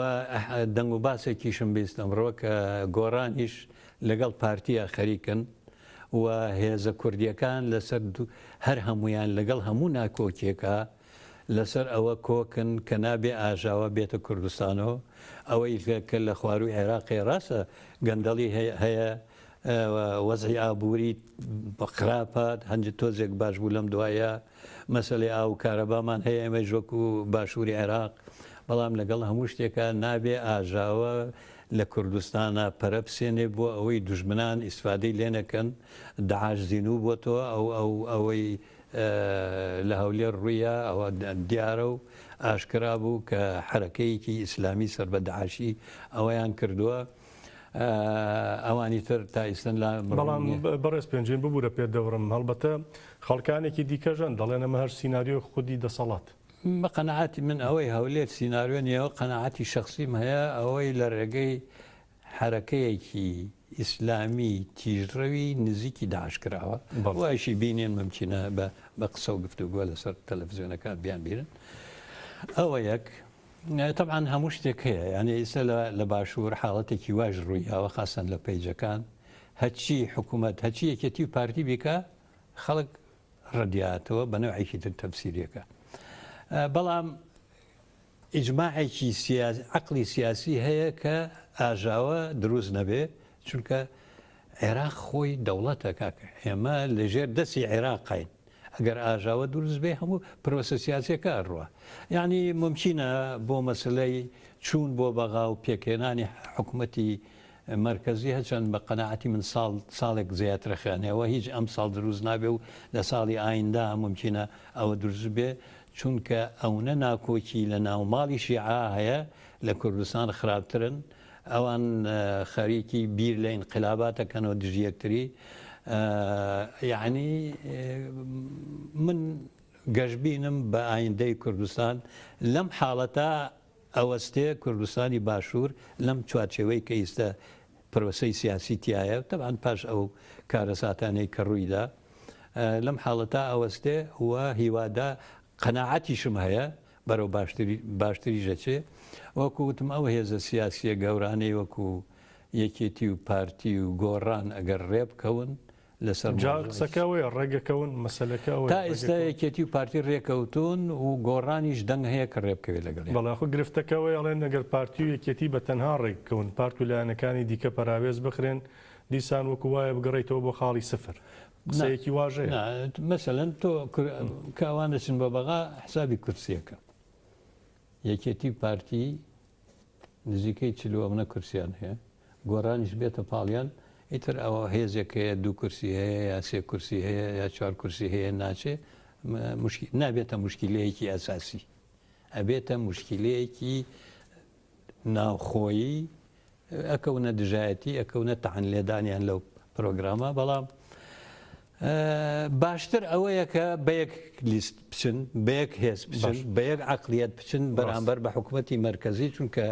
دەنگ و باسێکیشم بیست ئەمڕۆ کە گۆڕانیش لەگەڵ پارتیە خەریکن و هێزە کوردیەکان لەسەر هەر هەمویان لەگەڵ هەموو ناکۆکێکە لەسەر ئەوە کۆکن کە نابێ ئاژاوە بێتە کوردستانەوە ئەوەی کە لە خواروی عێراقی ڕاستە گەندەڵی هەیە وەزعی ئابووری بەخراپات هەنجە تۆزێک باش بوو لەم دوایە مەسەلەی ئاو کارەبامان هەیە ئەمە ژۆک و باشووری عێراق بەڵام لەگەڵ هەموو شتێکە نابێ ئاژاوە لە کوردستانە پەرە بسێنێ بۆ ئەوەی دوژمنان ئیسفادەی لێنەکەن داعش زینوو بۆ تۆ ئەوەی لە هەولێر ڕوویە ئەوە دیارە و ئاشکرا بوو کە حرەکەیەکی ئیسلامی سەر بە داعشی ئەوەیان کردووە ئەوانی تر تا ئێستا لا بەڵام بەڕێز پێنجین ببوورە پێ دەورم هەڵبەتە خەڵکانێکی دیکەژەن دەڵێن ئەمە هەر سیناریۆ خودی دەسەڵات بە قەنەعاتی من ئەوەی هەولێر سیناریۆ نیەوە قەنەعاتی شخصیم هەیە ئەوەی لە ڕێگەی حرەکەیەکی ئیسلامی تیژڕەوی نزیکی داعش کراوە وایشی بینێن ممکنە بە قسە و گفتوگووە لەسەر تەلەڤیزیۆنەکان بیان بیرن ئەوە یەک طبعاً هەموو شتێک هەیە یعنی ئێستا لە باشوور حاڵەتێکی واژ ڕوویاوە خاستن لە پەیجەکان هەچی حکوومەت هەچی یەکێتی و پارتی بیکە خەڵک ڕەدیاتەوە بە نەوعێکی تر تەفسیریەکە بەڵام ئیجماعێکی عقلی سیاسی هەیە کە ئاژاوە دروست نەبێ چونکە عێراق خۆی دەوڵەتە کاکە ئێمە لەژێر دەستی عێراقین ئەگەر ئاژاوە دروست بێ هەموو پرۆسە سیاسیەکە ڕوە یعنی ممکنە بۆ مەسلەی چوون بۆ بەغا و پێکێنانی حکوومەتی مرکزی هەچەند بە قەنەعەتی من ساڵێک زیاترە خیانەوە هیچ ئەم ساڵ دروست نابێ و لە ساڵی ئایندا ممکنە ئەوە دروست بێ چونکە ئەوە ناکۆکی لە ناوماڵی شیعا هەیە لە کوردستان خراپترن ئەوان خەریکی بیر لە ئینقلاباتەکەنەوە دژی یەکتری یعنی من گەشتبینم بە ئایندەی کوردستان لەم حاڵەتە ئەوەستێ کوردستانی باشوور لەم چوارچێوەی کە ئێستا پرۆسەی سیاسی تایە تەبان پاش ئەو کارەساتانەی کە ڕوویدا لەم حاڵەتە ئەوەستێ وە هیوادا قەناعەتیشم هەیە بەرەو باشتری ژەچێ وەکووتم ئەو هێزە سیاسیە گەورانەی وەکو یەکێتی و پارتی و گۆڕان ئەگەر ڕێبکەون لەسەر قسەکەوەی ڕێگەکەون مەسلەکە تا ئێستا یەکێتی و پارتی ڕێکەوتون و گۆڕانیش دەنگ هەیە کە ڕێبکەوێت لەگەڵ بەڵاخۆ گرفتەکەەوەی ئەڵێن نەگەر پارتی و یەکێتی بە تەنها ڕێککەون پارت و لایەنەکانی دیکە پەراوێز بخرێن دیسان وەکو وایە بگەڕێیتەوە بۆ خاڵی سفر قسەیەکی واژەیە مەسەلەن تۆ کاوان دەچن بە بەغا حسابی کورسیەکە یەکێتی پارتی نزیکەی چلووە منە کورسیان هەیە گۆڕانیش بێتە پاڵیان ئیتر ئەوە هێزێک هەیە دوو کورسی هەیە یا سێ کورسی هەیە یا چوار کورسی هەیە ناچێ نابێتە مشکلەیەکی ئەساسی ئەبێتە مشکلەیەکی ناوخۆیی ئەکەونە دژایەتی ئەکەونە تەعەن لێدانیان لەو پرۆگرامە بەڵام باشتر ئەوەیە کە بە یەک لیست بچن بە یەک هێز بچن بە یەک عەقلیەت بچن بەرامبەر بە حکوومەتی مەرکەزی چونکە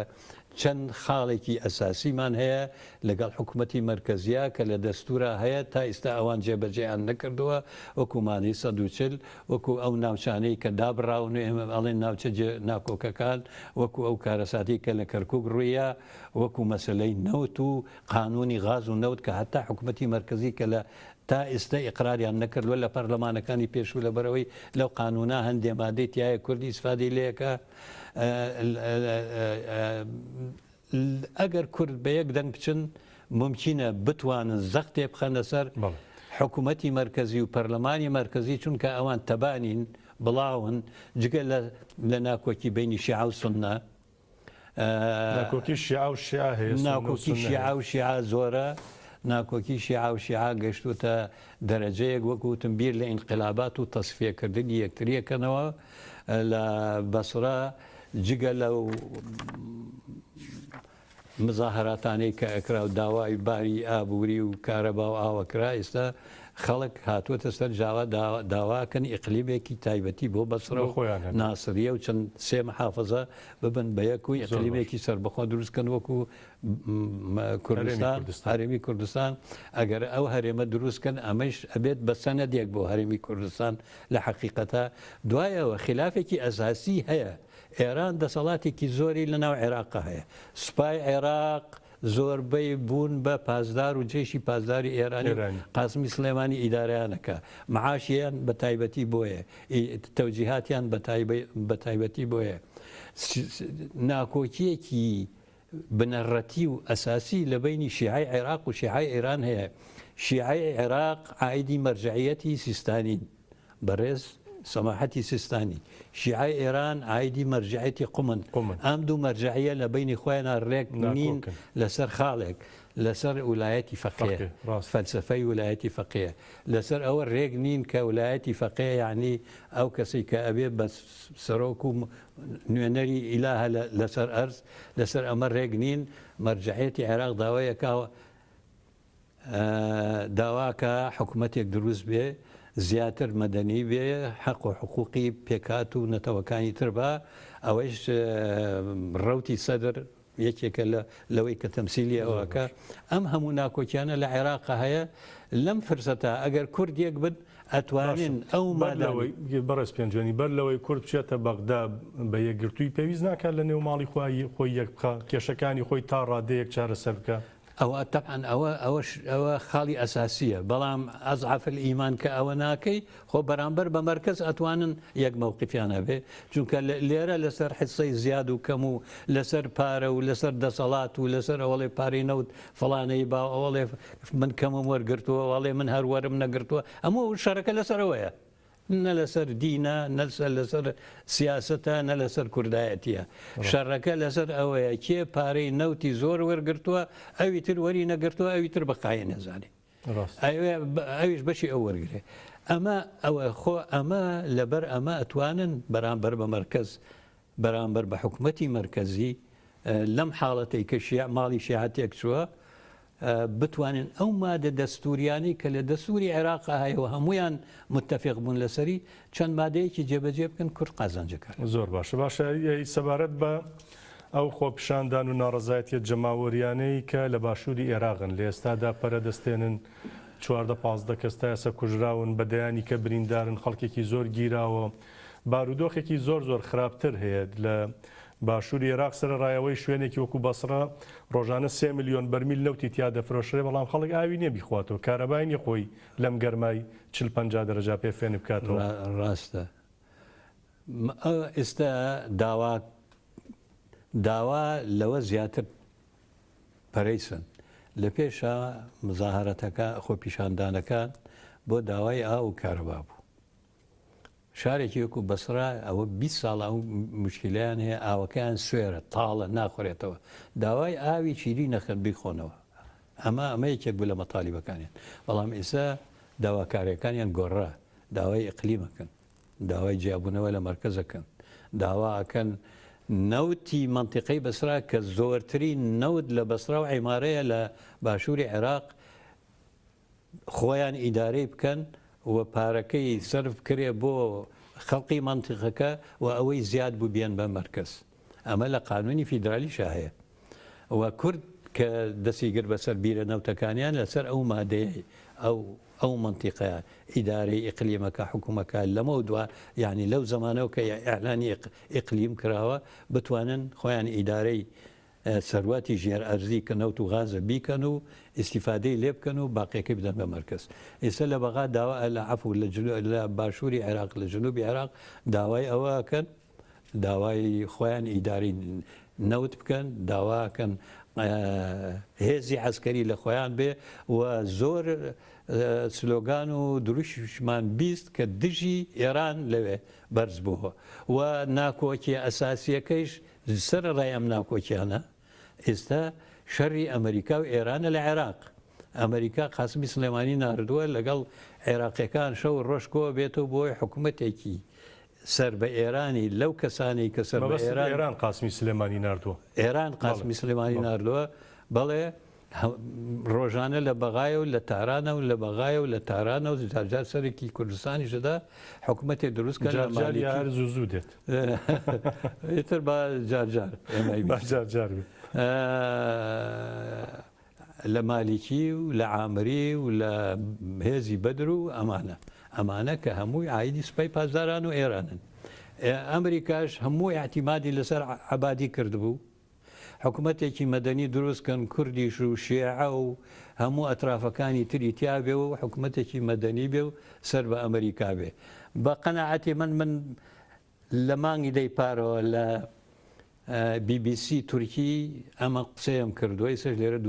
چەند خاڵێکی ئەساسیمان هەیە لەگەڵ حکوومەتی مەرکەزیە کە لە دەستورە هەیە تا ئێستا ئەوان جێبەجێیان نەکردووە وەکومانی 140 وەکو ئەو ناوچانەی کە دابراون ئێمە ئەڵێن ناوچە ناکۆکەکان وەکو ئەو کارەساتی کە لە کەرکووک ڕوویە وەکو مەسلەی نەوت و قانونی غاز و نەوت کە هەتا حکوومەتی مەرکەزی کە لە تا ئێستا ئیقراریان نەکردووە لە پەرلەمانەکانی پێشوو لە بەرەوەی لەو قانونا هەندێ مادەی تایە کوردی ئیسفادەی لەیەکە ئەگەر کورد بە یەک دەنگ بچن ممکنە بتوانن زەختێ بخەنە سەر حکوومەتی مەرکەزی و پەرلەمانی مەرکەزی چونکە ئەوان تەبانین بڵاون جگە لە ناکۆکی بینی شیعە و سوننە ناکۆکی شیعە و شیعە هەیە ناکۆکی شیعە و شیعە زۆرە ناکۆکی شیعە و شیعە گەشتوتە دەرەجەیەک وەکوتم بیر لە ئینقلابات و تەسفیەکردنی یەکتریەکەنەوە لە بەسرە جگە لەو مزاهراتانەی کە ئەکرا و داوای باری ئابووری و کارەبا و ئاوەکرا ئێستا خەڵک هاتووەتە سەر جاوا داواکەن ئیقلیمێکی تایبەتی بۆ بەسرە و ناسریە و چەند سێ محافەزە ببن بە یەک و ئیقلیمێکی سەربەخۆ دروستکەن وەکو کوردستان هەرێمی کوردستان ئەگەر ئەو هەرێمە دروستکەن ئەمەش ئەبێت بە سەنەدێک بۆ هەرێمی کوردستان لە حەقیقەتە دوایەوە خلافێکی ئەساسی هەیە ئێران دەسەڵاتێکی زۆری لە ناو عێراقا هەیە سوپای عێراق زۆربەی بوون بە پازدار و جێشی پازداری ئێرانی قاسمی سلێمانی ئیدارەیانەکە معاشیان بە تایبەتی بۆیە تەوجیهاتیان بە تایبەتی بۆیە ناکۆکیەکی بنەڕەتی و ئەساسی لە بینی شیعای عێراق و شیعای ئێران هەیە شیعای عێراق عایدی مەرجعیەتی سیستانین بەڕێز سەماحەتی سیستانی شیعای ئێران عایدی مەرجعیەتی قومن ئەم دوو مەرجعیە لە بینی خۆیان ڕێک نین لەسەر خاڵێک لەسەر ویلایەتی فەقێ فەلسفەی ویلایەتی فەقێ لەسەر ئەوە ڕێک نین کە ویلایەتی فەقێ یعنی ئەو کەسی کە ئەبێ بە سەرۆک و نوێنەری ئیلاهە لەسەر ئەرز لەسەر ئەمە ڕێک نین مەرجەعیەتی عێراق داوایەکە داواکە حکوومەتێک دروست بێ زیاتر مەدەنی بێ حەق و حقوقی پێکات و نەتەوەکانی تر بە ئەوەش ڕەوتی سەدر یەکێکە لەوەی کە تەمسیلی ئەوەکە ئەم هەموو ناکۆکیانە لە عێراق هەیە لەم فرسەتە ئەگەر کوردێک بن ئەتوانین ئەو بەڕێز پێنجێنی بەر لەوەی کورد بچێتە بەغدا بە یەکگرتووی پێویست ناکات لە نێو ماڵی خۆی یەک بخە کێشەکانی خۆی تا ڕادەیەک چارەسەر بکە ئەوە تەبعاً ئەوە خاڵی ئەساسیە بەڵام ئەزعەف الئیمان کە ئەوە ناکەی خۆ بەرامبەر بە مەرکەز ئەتوانن یەک مەوقیفیان هەبێ چونکە لێرە لەسەر حسەی زیاد و کەم و لەسەر پارە و لەسەر دەسەڵات و لەسەر ئەوڵێ پارەی نەوت فڵانەی با ئەوڵێ من کەمم وەرگرتووە وەڵێ من هەروەرم نەگرتووە ئەموو شەڕەکە لەسەرەوەیە نە لەسەر دینە لەسەر سیاسەتە نە لەسەر کوردایەتیە شەڕەکە لەسەر ئەوەیە کێ پارەی نەوتی زۆر وەرگرتووە ئەوی تر وەری نەگرتووە ئەوی تر بەقایە نەزانێ ئەویش بەشی ئەو وەرگێ ئەمە لەبەر ئەمە ئەتوانن بەرامبەر بە مەرکەز بەرامبەر بە حکوومەتی مەرکەزی لەم حاڵەتەی کە ماڵی شیعەتێک چووە بتوانن ئەو مادە دەستوریانی کە لە دەستوری عێراق هەیەوە هەمویان متتەفق بوون لەسەری چەند مادەیەکی جێبەجێ بکەن کورد قازانجەکە زۆر باشە سەبارەت بە ئەو خۆپیشاندان و ناڕزایەتیە جەماوەریانەی کە لە باشووری عێراقن لە ئێستادا پەرەدەستێنن 14-15 کەس تا ئێستا کوژراون بەدەیانی کە بریندارن خەڵکێکی زۆر گیراوە بارودۆخێکی زۆر خراپتر هەیە لە باشووری عێراق سەرڕایەوەی شوێنێکی وەکو بەسڕە ڕۆژانە 3 ملیۆن بەرمیل نەوتی تیا دەفرۆشرێ بەڵام خەڵک ئاوی نێبیخواتەوە کارەبای خۆی لەم گەرمای 40-50 دەرەجا پێ فێن بکاتەوە ڕاستە ئێستا داوا لەوە زیاتر پەرەیسن لە پێشە مزاهرەتەکە خۆپیشاندانەکان بۆ داوای ئاو و کارەبا بوو شارێکی وەکو بەسرا ئەوە 20 ساڵ ئەو مشکلیان هەیە ئاوەکەیان سوێرە تاڵە ناخورێتەوە داوای ئاوی چیری نەخن بیخۆنەوە ئەمە یەکێک بوو لە مەتالیبەکانیان بەڵام ئێستا داواکاریەکانیان گۆڕا داوای ئیقلیمەکەن داوای جیابوونەوە لە مەرکەزەکەن داواکەن نەوتی منتیقەی بەسرا کە زۆرترین نەوت لە بەسرا و عیمارەیە لە باشووری عێراق خۆیان ئیدارەی بکەن و پارەکەی سرف کرێ بۆ خەڵقی منتیقەکە و ئەوەی زیاد بوو بیان بە مەرکەز ئەمە لە قانونی فیدرالیشە هەیە و کورد کە دەستی گر بەسەر بیرە نەوتەکانیان لەسەر ئەو مادەیە ئەو منتیقە ئیدارەی ئیقلیمەکە حکوومەکە لەمە دووە یعنی لەو زمانەوە کە ئەعلانی ئیقلیم کراوە بتوانن خۆیان ئیدارەی سەرواتی ژێر ئەرزی کە نەوت و غازە بیکەن و ئیسیفادەی لێ بکەن و باقیەکە بدەن بە مەرکەز ئێستا لە بەغا داوا لە عەفو لە باشووری عێراق لە جنوبی عێراق داوای ئەوەکەن داوای خۆیان ئیداری نەوت بکەن داواکەن هێزی عەسکەری لە خۆیان بێ و زۆر سلۆگان و دروشمان بیست کە دژی ئێران لەوێ بەرز بووە و ناکۆکی ئەساسیەکەیش سەر ڕای ئەم ناکۆکیانە ئێستا شەڕی ئەمریکا و ئێرانە لە عێراق ئەمریکا قاسمی سلێمانی ناردووە لەگەڵ عێراقیەکان شەو ڕۆژکۆوە بێتەوە بۆی حکوومەتێکی سەر بە ئێرانی لەو کەسانی کە سەر بە ئێران قاسمی سلێمانی ناردووە ئێران قاسمی سلێمانی ناردووە بەڵێ ڕۆژانە لە بەغایە و لە تارانە و لە بەغایە و لە تارانە و جارجار سەرێکی کوردستانی شدا حکوومەتێک دروستکە زوو دێت ئێتر بە جارجار لە مالیکی و لە عامری و لە هێزی بەدر و ئەمانە کە هەمووی عایدی سوپای پازداران و ئێرانن ئەمریکاش هەمووی اعتیمادی لەسەر عەبادی کردبوو حکوومەتێکی مەدەنی دروستکەن کوردیش و شیعە و هەموو ئەترافەکانی تری تیا بێ و حکوومەتێکی مەدەنی بێ و سەر بە ئەمریکا بێ بە قەنەعەتی من لە مانگی دەیپارەوە لە BBC تورکی ئەمە قسەیەم کردووە ئێستا لێرە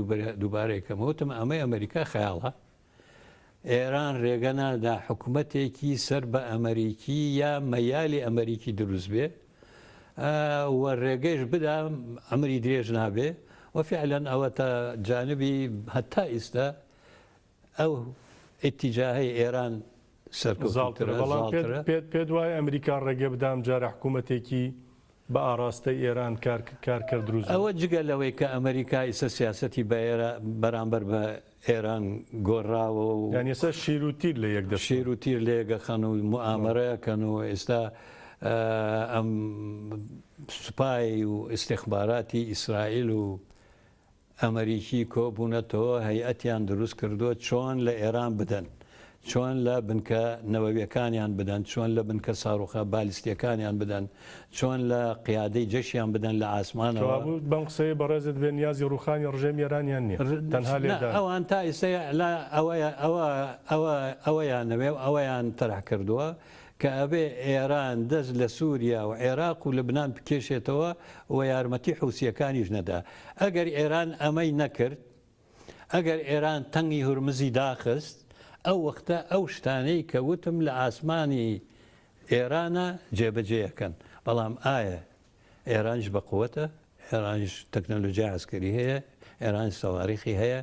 دووبارەیەکەم وتم ئەمەی ئەمریکا خەیاڵە ئێران ڕێگە نادا حکوومەتێکی سەر بە ئەمریکی یا مەیالی ئەمریکی دروست بێ و ڕێگەیش بدا ئەمری درێژ نابێ وفعلا ئەوە تا جانبی هەتا ئێستا ئەو ئتیجاهی ئێران زاڵترە بەڵام پێت وایە ئەمریکا ڕێگە بدام جارە حکوومەتێکی بە ئاراستەی ئێران کارکرد دروست ئەوە جگە لەوەی کە ئەمریکا ئیسە سیاسەتی بەرامبەر بە ئێران گۆڕاوە و یان ئێستا شیر و تیر لە یەک دەست شیر و تیر لێگەخەن و موامەرەکەن و ئێستا ئەم سوپای و ئستێخباراتی ئیسرائیل و ئەمریکی کۆبوونەتەوە هەیئەتیان دروست کردووە چۆن لە ئێران بدەن چۆن لە بنکە نەوەویەکانیان بدەن چۆن لە بنکە ساڕوخە بالیستیەکانیان بدەن چۆن لە قیادەی جەشیان بدەن لە ئاسمانەوە بەم قسەی بەڕێزت بێن نیازی ڕوخانی ڕژێمی ئێرانیان نییە تەنها لێدا ئەوان تا ئێستا ئەوەیانەوێ و ئەوەیان تەرح کردووە کە ئەبێ ئێران دەست لە سووریا و عێراق و لەبنان بکێشێتەوە و یارمەتی حوسیەکانیش نەدا ئەگەر ئێران ئەمەی نەکرد ئەگەر ئێران تەنگی هورمزی داخست ئەو وەختە ئەو شتانەی کە وتم لە ئاسمانی ئێرانە جێبەجێەکەن بەڵام ئایا ئێرانش بە قووەتە ئێرانش تەکنۆلۆژیا عسکەری هەیە ئێران سەواریخی هەیە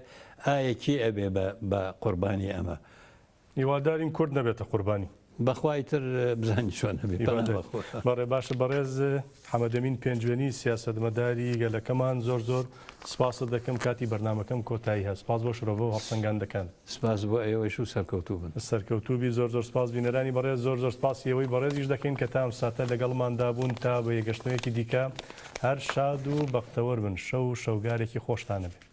ئایا کی ئەبێ بە قوربانی ئەمە هیوادارین کورد نەبێتە قوربانی بەخوای تر بزانانی چۆن بەڕێ باشە بەڕێز حەمەدەمین پێنجوێنی سیاسەتمەداری گەلەکەمان زۆر سپاس دەکەم کاتی بەرنامەکەم کۆتایی هەست سپاس بۆ شرۆڤە و هەڵسەنگاندەکان سپاس بۆ ئێوەش و سەرکەوتوو بن سەرکەوتوبی زۆر سپاس بینەرانی بەڕێز زۆر سپاسی ئەوەی بەڕێزیش دەکەین کە تام ساتە لەگەڵماندا بوون تا بە یەگەشتنەوەیەکی دیکە هەر شاد و بەختەوەر بن شەو شەوگارێکی خۆشتانە بێت